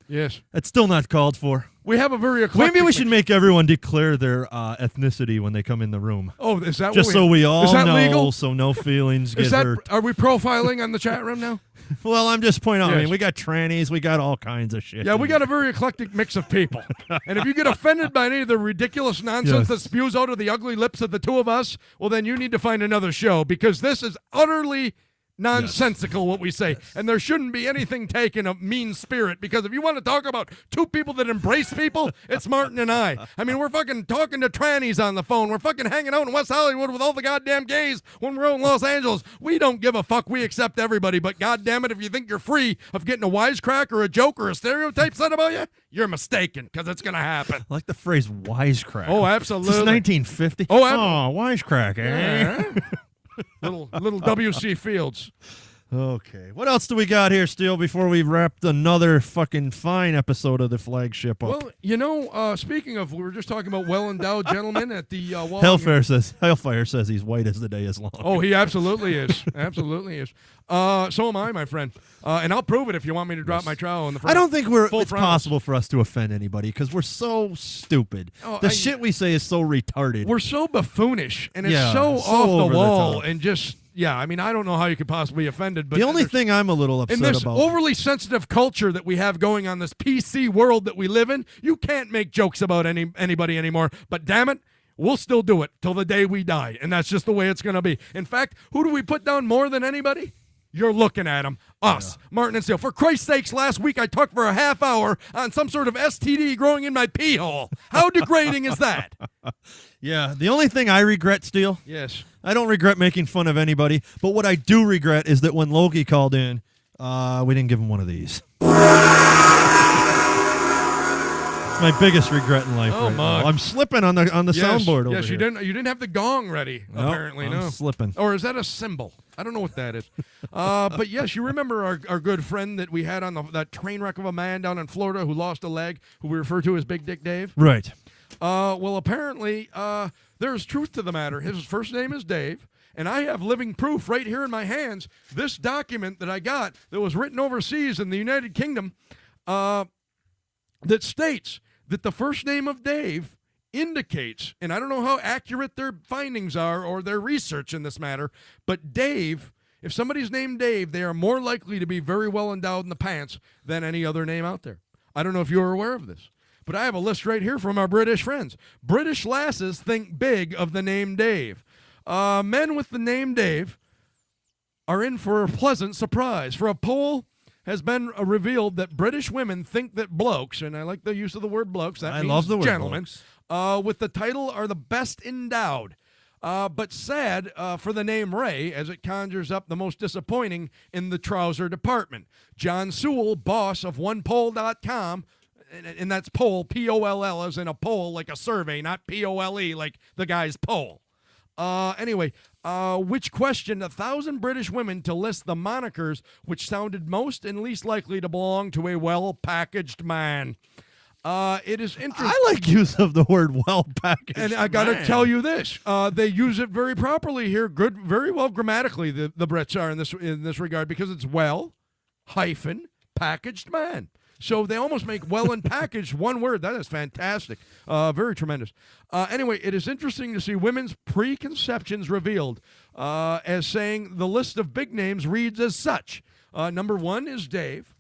S3: Yes.
S4: It's still not called for.
S3: We have a very eclectic...
S4: Maybe we should make everyone declare their ethnicity when they come in the room.
S3: Oh, is that
S4: just so we all know,
S3: legal?
S4: So no feelings get hurt.
S3: Are we profiling on the chat room now?
S4: Well, I'm just pointing out.
S3: Yes.
S4: I mean, we got trannies, we got all kinds of shit.
S3: Yeah, we got a very eclectic mix of people. And if you get offended by any of the ridiculous nonsense that spews out of the ugly lips of the two of us, well, then you need to find another show, because this is utterly nonsensical, what we say. And there shouldn't be anything taken of mean spirit, because if you want to talk about two people that embrace people, it's Martin and I. I mean, we're fucking talking to trannies on the phone. We're fucking hanging out in West Hollywood with all the goddamn gays when we're out in Los Angeles. We don't give a fuck. We accept everybody. But goddamn it, if you think you're free of getting a wisecrack or a joke or a stereotype said about you, you're mistaken, because it's going to happen.
S4: I like the phrase wisecrack.
S3: Oh, absolutely.
S4: Since 1950?
S3: Oh,
S4: wisecrack, eh?
S3: Yeah. Little W.C. Fields.
S4: Okay. What else do we got here, Steele, before we wrap another fucking fine episode of the flagship up?
S3: Well, speaking of, we were just talking about well-endowed gentlemen at the
S4: Hellfire says he's white as the day is long.
S3: Oh, he absolutely is. Absolutely is. So am I, my friend. And I'll prove it if you want me to drop my trowel in the front.
S4: I don't think it's possible for us to offend anybody, because we're so stupid. The shit we say is so retarded.
S3: We're so buffoonish, and it's so off the wall and just yeah, I mean, I don't know how you could possibly be offended. But
S4: the only thing I'm a little upset
S3: in this
S4: about,
S3: overly sensitive culture that we have going on, this PC world that we live in, you can't make jokes about anybody anymore. But damn it, we'll still do it till the day we die, and that's just the way it's going to be. In fact, who do we put down more than anybody? You're looking at them. Us, yeah. Martin and Steele. For Christ's sakes, last week I talked for a half hour on some sort of STD growing in my pee hole. How degrading is that?
S4: Yeah, the only thing I regret, Steele.
S3: Yes.
S4: I don't regret making fun of anybody, but what I do regret is that when Logie called in, we didn't give him one of these. It's my biggest regret in life. Now. I'm slipping on the soundboard over
S3: here. Yes, you didn't have the gong ready.
S4: Nope,
S3: apparently,
S4: I'm
S3: no.
S4: Slipping.
S3: Or is that a cymbal? I don't know what that is. But yes, you remember our good friend that we had on that train wreck of a man down in Florida who lost a leg, who we refer to as Big Dick Dave?
S4: Right.
S3: Well, apparently, there's truth to the matter. His first name is Dave, and I have living proof right here in my hands. This document that I got that was written overseas in the United Kingdom that states that the first name of Dave indicates, and I don't know how accurate their findings are or their research in this matter, but Dave, if somebody's named Dave, they are more likely to be very well endowed in the pants than any other name out there. I don't know if you're aware of this, but I have a list right here from our British friends. British lasses think big of the name Dave. Men with the name Dave are in for a pleasant surprise. For a poll has been revealed that British women think that blokes, and I like the use of the word blokes, that means
S4: love the word
S3: gentlemen, with the title are the best endowed. But sad for the name Ray, as it conjures up the most disappointing in the trouser department. John Sewell, boss of OnePoll.com, and that's poll, P-O-L-L, as in a poll, like a survey, not P-O-L-E, like the guy's poll. Anyway, which questioned 1,000 British women to list the monikers which sounded most and least likely to belong to a well-packaged man. It is interesting.
S4: I like use of the word well-packaged.
S3: And I got to tell you this: they use it very properly here, very well grammatically. The Brits are in this regard because it's well-packaged man. So they almost make well and packaged one word. That is fantastic. Very tremendous. Anyway, it is interesting to see women's preconceptions revealed as saying the list of big names reads as such. Number 1 is Dave.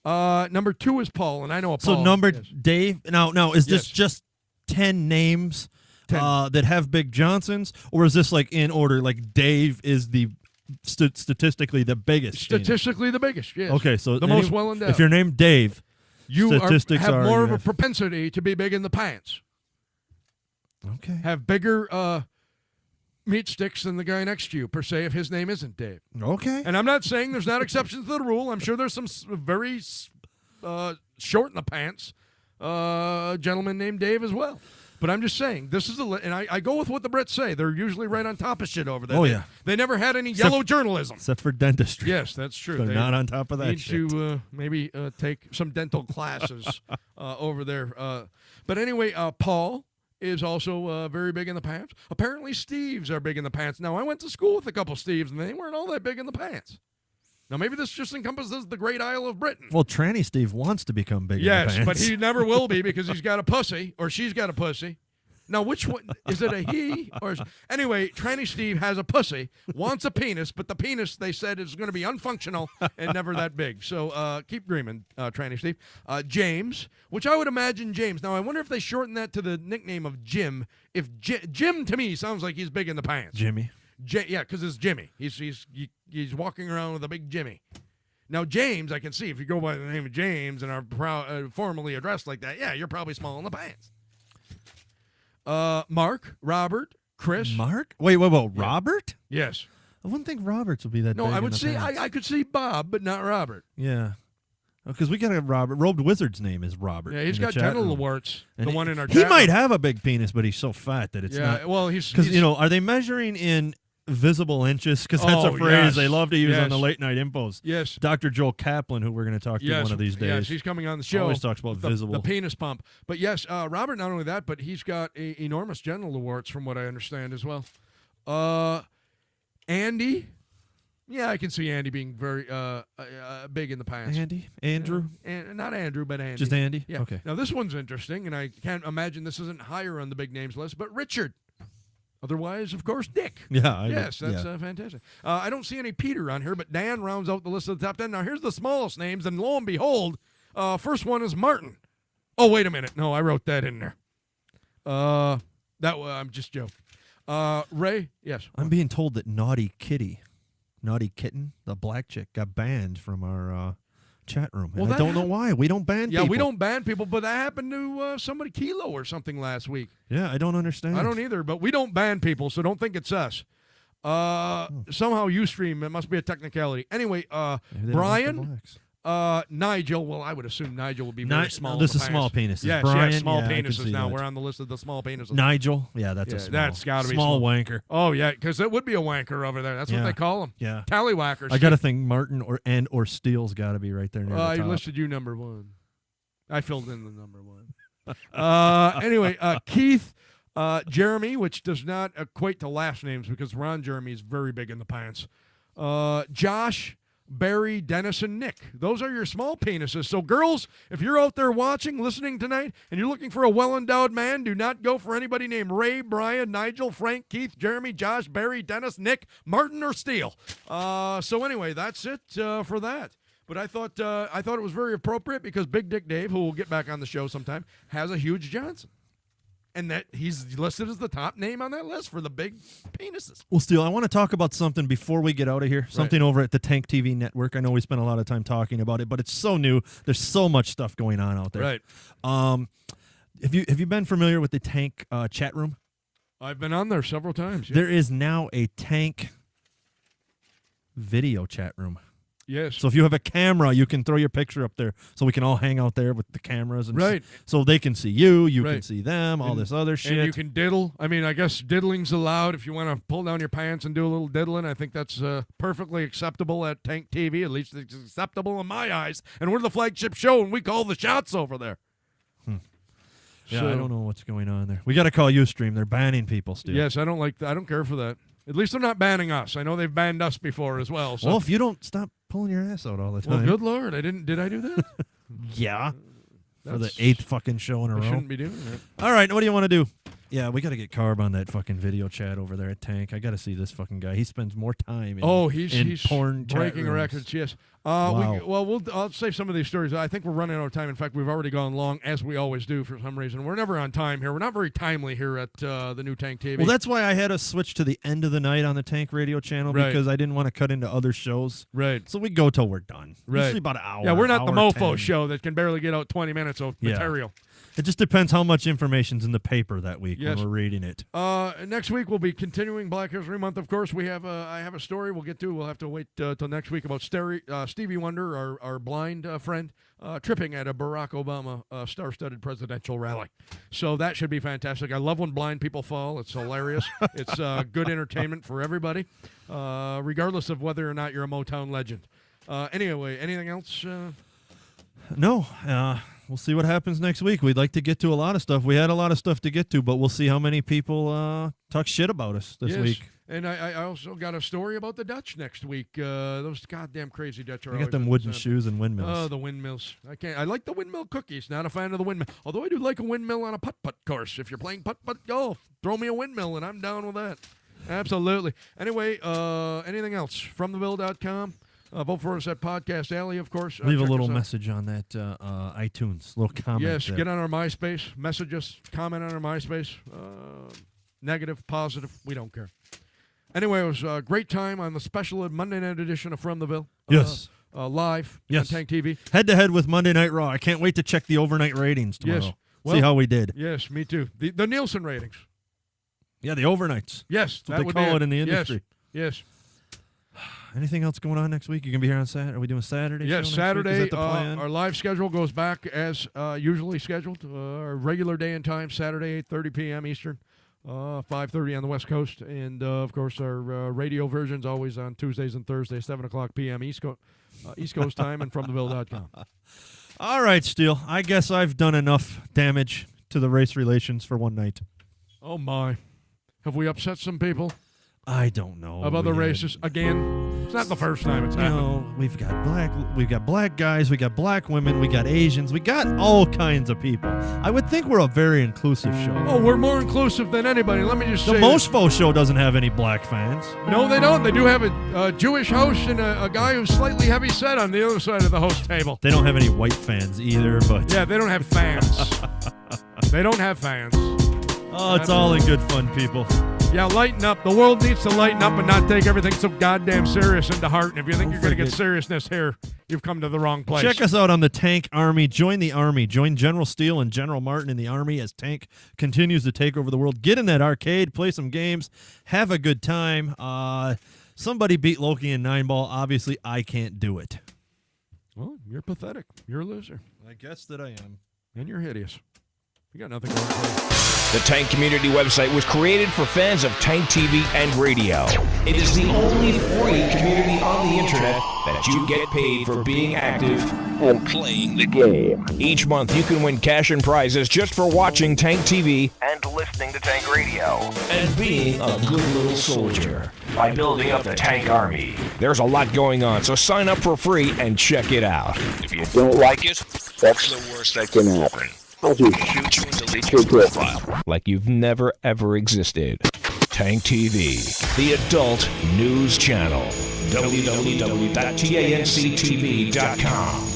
S3: Number 2 is Paul, and I know a Paul.
S4: So Dave. Now, is this just 10 names 10. That have Big Johnsons, or is this like in order? Like Dave is the statistically the biggest.
S3: Statistically the biggest, yes.
S4: Okay, so
S3: the most well endowed.
S4: If you're named Dave,
S3: you have more of a propensity to be big in the pants.
S4: Okay.
S3: Have bigger meat sticks than the guy next to you, per se, if his name isn't Dave.
S4: Okay.
S3: And I'm not saying there's not exceptions to the rule. I'm sure there's some very short in the pants gentleman named Dave as well. But I'm just saying, this is and I go with what the Brits say. They're usually right on top of shit over there.
S4: Oh, yeah.
S3: They never had any yellow journalism.
S4: Except for dentistry.
S3: Yes, that's true.
S4: They're not on top of that
S3: need
S4: shit.
S3: to maybe take some dental classes over there. But anyway, Paul is also very big in the pants. Apparently, Steves are big in the pants. Now, I went to school with a couple Steves, and they weren't all that big in the pants. Now, maybe this just encompasses the great Isle of Britain.
S4: Well, Tranny Steve wants to become big in the pants.
S3: Yes, but he never will be because he's got a pussy, or she's got a pussy. Now, which one? Is it a he? Anyway, Tranny Steve has a pussy, wants a penis, but the penis, they said, is going to be unfunctional and never that big. So keep dreaming, Tranny Steve. James, which I would imagine James. Now, I wonder if they shorten that to the nickname of Jim. If Jim, to me, sounds like he's big in the pants.
S4: Jimmy.
S3: Yeah, because it's Jimmy. He's walking around with a big Jimmy. Now, James, I can see, if you go by the name of James and are formally addressed like that, yeah, you're probably small in the pants. Mark, Robert, Chris.
S4: Mark? Wait, Robert?
S3: Yes.
S4: I wouldn't think Roberts would be that big.
S3: No, I would see. I could see Bob, but not Robert.
S4: Yeah. Because we got a Robert. Robed Wizard's name is Robert.
S3: Yeah, he's got genital warts. The one in our
S4: He
S3: chat
S4: might
S3: room.
S4: have a big penis, but he's so fat that it's not.
S3: Yeah, well, he's...
S4: Because, are they measuring in visible inches? Because that's a phrase they love to use on the late night infos.
S3: Yes.
S4: Dr. Joel Kaplan, who we're going to talk to one of these days.
S3: Yes, he's coming on the show.
S4: Always talks about visible.
S3: The penis pump. But yes, Robert, not only that, but he's got enormous genital warts from what I understand as well. Andy. Yeah, I can see Andy being very big in the pants.
S4: Andrew?
S3: Not Andrew, but Andy.
S4: Just Andy?
S3: Yeah.
S4: Okay.
S3: Now, this one's interesting, and I can't imagine this isn't higher on the big names list, but Richard. Otherwise, of course, Dick.
S4: Yeah.
S3: Yes, that's fantastic. I don't see any Peter on here, but Dan rounds out the list of the top 10. Now, here's the smallest names, and lo and behold, first one is Martin. Oh, wait a minute. No, I wrote that in there. I'm just joking. Ray, yes.
S4: I'm being told that Naughty Kitten, the black chick, got banned from our chat room. And I don't know why. We don't ban people.
S3: Yeah, we don't ban people, but that happened to somebody, Kilo or something, last week.
S4: Yeah, I don't understand.
S3: I don't either, but we don't ban people, so don't think it's us. Somehow Ustream, it must be a technicality. Anyway, Brian, Nigel, well, I would assume Nigel would be very small.
S4: This is small penises.
S3: Yes,
S4: Brian,
S3: small penises now.
S4: That.
S3: We're on the list of the small penises.
S4: Nigel, that's a
S3: that's gotta be
S4: small wanker.
S3: Oh, yeah, because it would be a wanker over there. That's what they call them.
S4: Yeah.
S3: Tallywhackers.
S4: I got to think Martin or Steele's got to be right there near the
S3: I
S4: top.
S3: listed you number one. I filled in the number one. Anyway, Keith, Jeremy, which does not equate to last names because Ron Jeremy is very big in the pants. Josh, Barry, Dennis, and Nick. Those are your small penises. So, girls, if you're out there watching, listening tonight, and you're looking for a well-endowed man, do not go for anybody named Ray, Brian, Nigel, Frank, Keith, Jeremy, Josh, Barry, Dennis, Nick, Martin, or Steele. So anyway, that's it for that. But I thought it was very appropriate because Big Dick Dave, who will get back on the show sometime, has a huge Johnson. And that he's listed as the top name on that list for the big penises.
S4: Well, Steele, I want to talk about something before we get out of here. Something over at the Tanc TV network. I know we spent a lot of time talking about it, but it's so new. There's so much stuff going on out there.
S3: Right.
S4: Have you been familiar with the Tanc chat room?
S3: I've been on there several times. Yeah.
S4: There is now a Tanc video chat room.
S3: Yes.
S4: So if you have a camera, you can throw your picture up there so we can all hang out there with the cameras. And so they can see you can see them, all this other shit.
S3: And you can diddle. I mean, I guess diddling's allowed if you want to pull down your pants and do a little diddling. I think that's perfectly acceptable at Tanc TV. At least it's acceptable in my eyes. And we're the flagship show, and we call the shots over there.
S4: Yeah, so, I don't know what's going on there. We got to call Ustream. They're banning people still.
S3: Yes, I don't care for that. At least they're not banning us. I know they've banned us before as well. So.
S4: Well, if you don't stop pulling your ass out all the time.
S3: Well, good Lord. Did I do that?
S4: Yeah. For the 8th fucking show in a row.
S3: I shouldn't be doing that.
S4: All right, what do you want to do? Yeah, we got to get Carb on that fucking video chat over there at Tanc. I got to see this fucking guy. He spends more time in
S3: he's
S4: porn
S3: breaking
S4: chat
S3: records, yes.
S4: Wow.
S3: I'll save some of these stories. I think we're running out of time. In fact, we've already gone long, as we always do for some reason. We're never on time here. We're not very timely here at the new Tanc TV.
S4: Well, that's why I had us switch to the end of the night on the Tanc Radio channel because I didn't want to cut into other shows.
S3: Right.
S4: So we go till we're done.
S3: Right.
S4: Usually about an hour.
S3: Yeah, we're not the Mofo
S4: 10.
S3: show that can barely get out 20 minutes of material.
S4: It just depends how much information's in the paper that week when we're reading it.
S3: Next week we'll be continuing Black History Month. Of course, I have a story we'll get to. We'll have to wait till next week about Stevie Wonder, our blind friend, tripping at a Barack Obama star-studded presidential rally. So that should be fantastic. I love when blind people fall. It's hilarious. It's good entertainment for everybody, regardless of whether or not you're a Motown legend. Anyway, anything else?
S4: No. We'll see what happens next week. We'd like to get to a lot of stuff. We had a lot of stuff to get to, but we'll see how many people talk shit about us this week.
S3: And I also got a story about the Dutch next week. Those goddamn crazy Dutch are
S4: I got them wooden shoes and windmills.
S3: Oh, the windmills. I like the windmill cookies. Not a fan of the windmill. Although I do like a windmill on a putt-putt course. If you're playing putt-putt golf, throw me a windmill, and I'm down with that. Absolutely. Anyway, anything else? FromTheVille.com. Vote for us at Podcast Alley, of course.
S4: Leave a little message on that iTunes, little comment.
S3: Yes,
S4: there.
S3: get on our MySpace, message us, comment on our MySpace. Negative, positive, we don't care. Anyway, it was a great time on the special Monday night edition of From the Ville.
S4: Yes.
S3: Live on Tanc TV.
S4: Head-to-head with Monday Night Raw. I can't wait to check the overnight ratings tomorrow.
S3: Yes. Well,
S4: see how we did.
S3: Yes, me too. The Nielsen ratings.
S4: Yeah, the overnights.
S3: Yes.
S4: That's what they call it in the industry.
S3: Yes.
S4: Anything else going on next week? You going to be here on Saturday? Are we doing Saturday?
S3: Yes,
S4: Saturday.
S3: Is that the plan? Our live schedule goes back as usually scheduled. Our regular day and time, Saturday, 8:30 p.m. Eastern, 5:30 on the West Coast. And, of course, our radio version's always on Tuesdays and Thursdays, 7 o'clock p.m. East Coast time and FromTheVille.com.
S4: All right, Steele. I guess I've done enough damage to the race relations for one night.
S3: Oh, my. Have we upset some people?
S4: I don't know.
S3: Of other races again? It's not the first time it's happened.
S4: We've got black guys, we got black women, we got Asians, we got all kinds of people. I would think we're a very inclusive show.
S3: Oh, we're more inclusive than anybody. Let me just say,
S4: the Mofo show doesn't have any black fans.
S3: No, they don't. They do have a Jewish host and a guy who's slightly heavy set on the other side of the host table.
S4: They don't have any white fans either, but
S3: yeah, they don't have fans. They don't have fans.
S4: Oh, it's all in good fun, people.
S3: Yeah, lighten up. The world needs to lighten up and not take everything so goddamn serious into heart. And if you think you're going to get seriousness here, you've come to the wrong place.
S4: Check us out on the Tanc Army. Join the Army. Join General Steele and General Martin in the Army as Tanc continues to take over the world. Get in that arcade, play some games, have a good time. Somebody beat Loki in 9-ball. Obviously, I can't do it.
S3: Well, you're pathetic. You're a loser.
S4: I guess that I am.
S3: And you're hideous. You got nothing going for you.
S1: The Tanc Community website was created for fans of Tanc TV and radio. It is the only free community on the internet that you get paid for being active and playing the game. Each month you can win cash and prizes just for watching Tanc TV and listening to Tanc Radio and being a good little soldier by building up the Tanc Army. There's a lot going on, so sign up for free and check it out. If you don't like it, that's the worst that can happen. I'll just shoot you and delete your profile like you've never, ever existed. Tanc TV, the adult news channel. www.tanctv.com.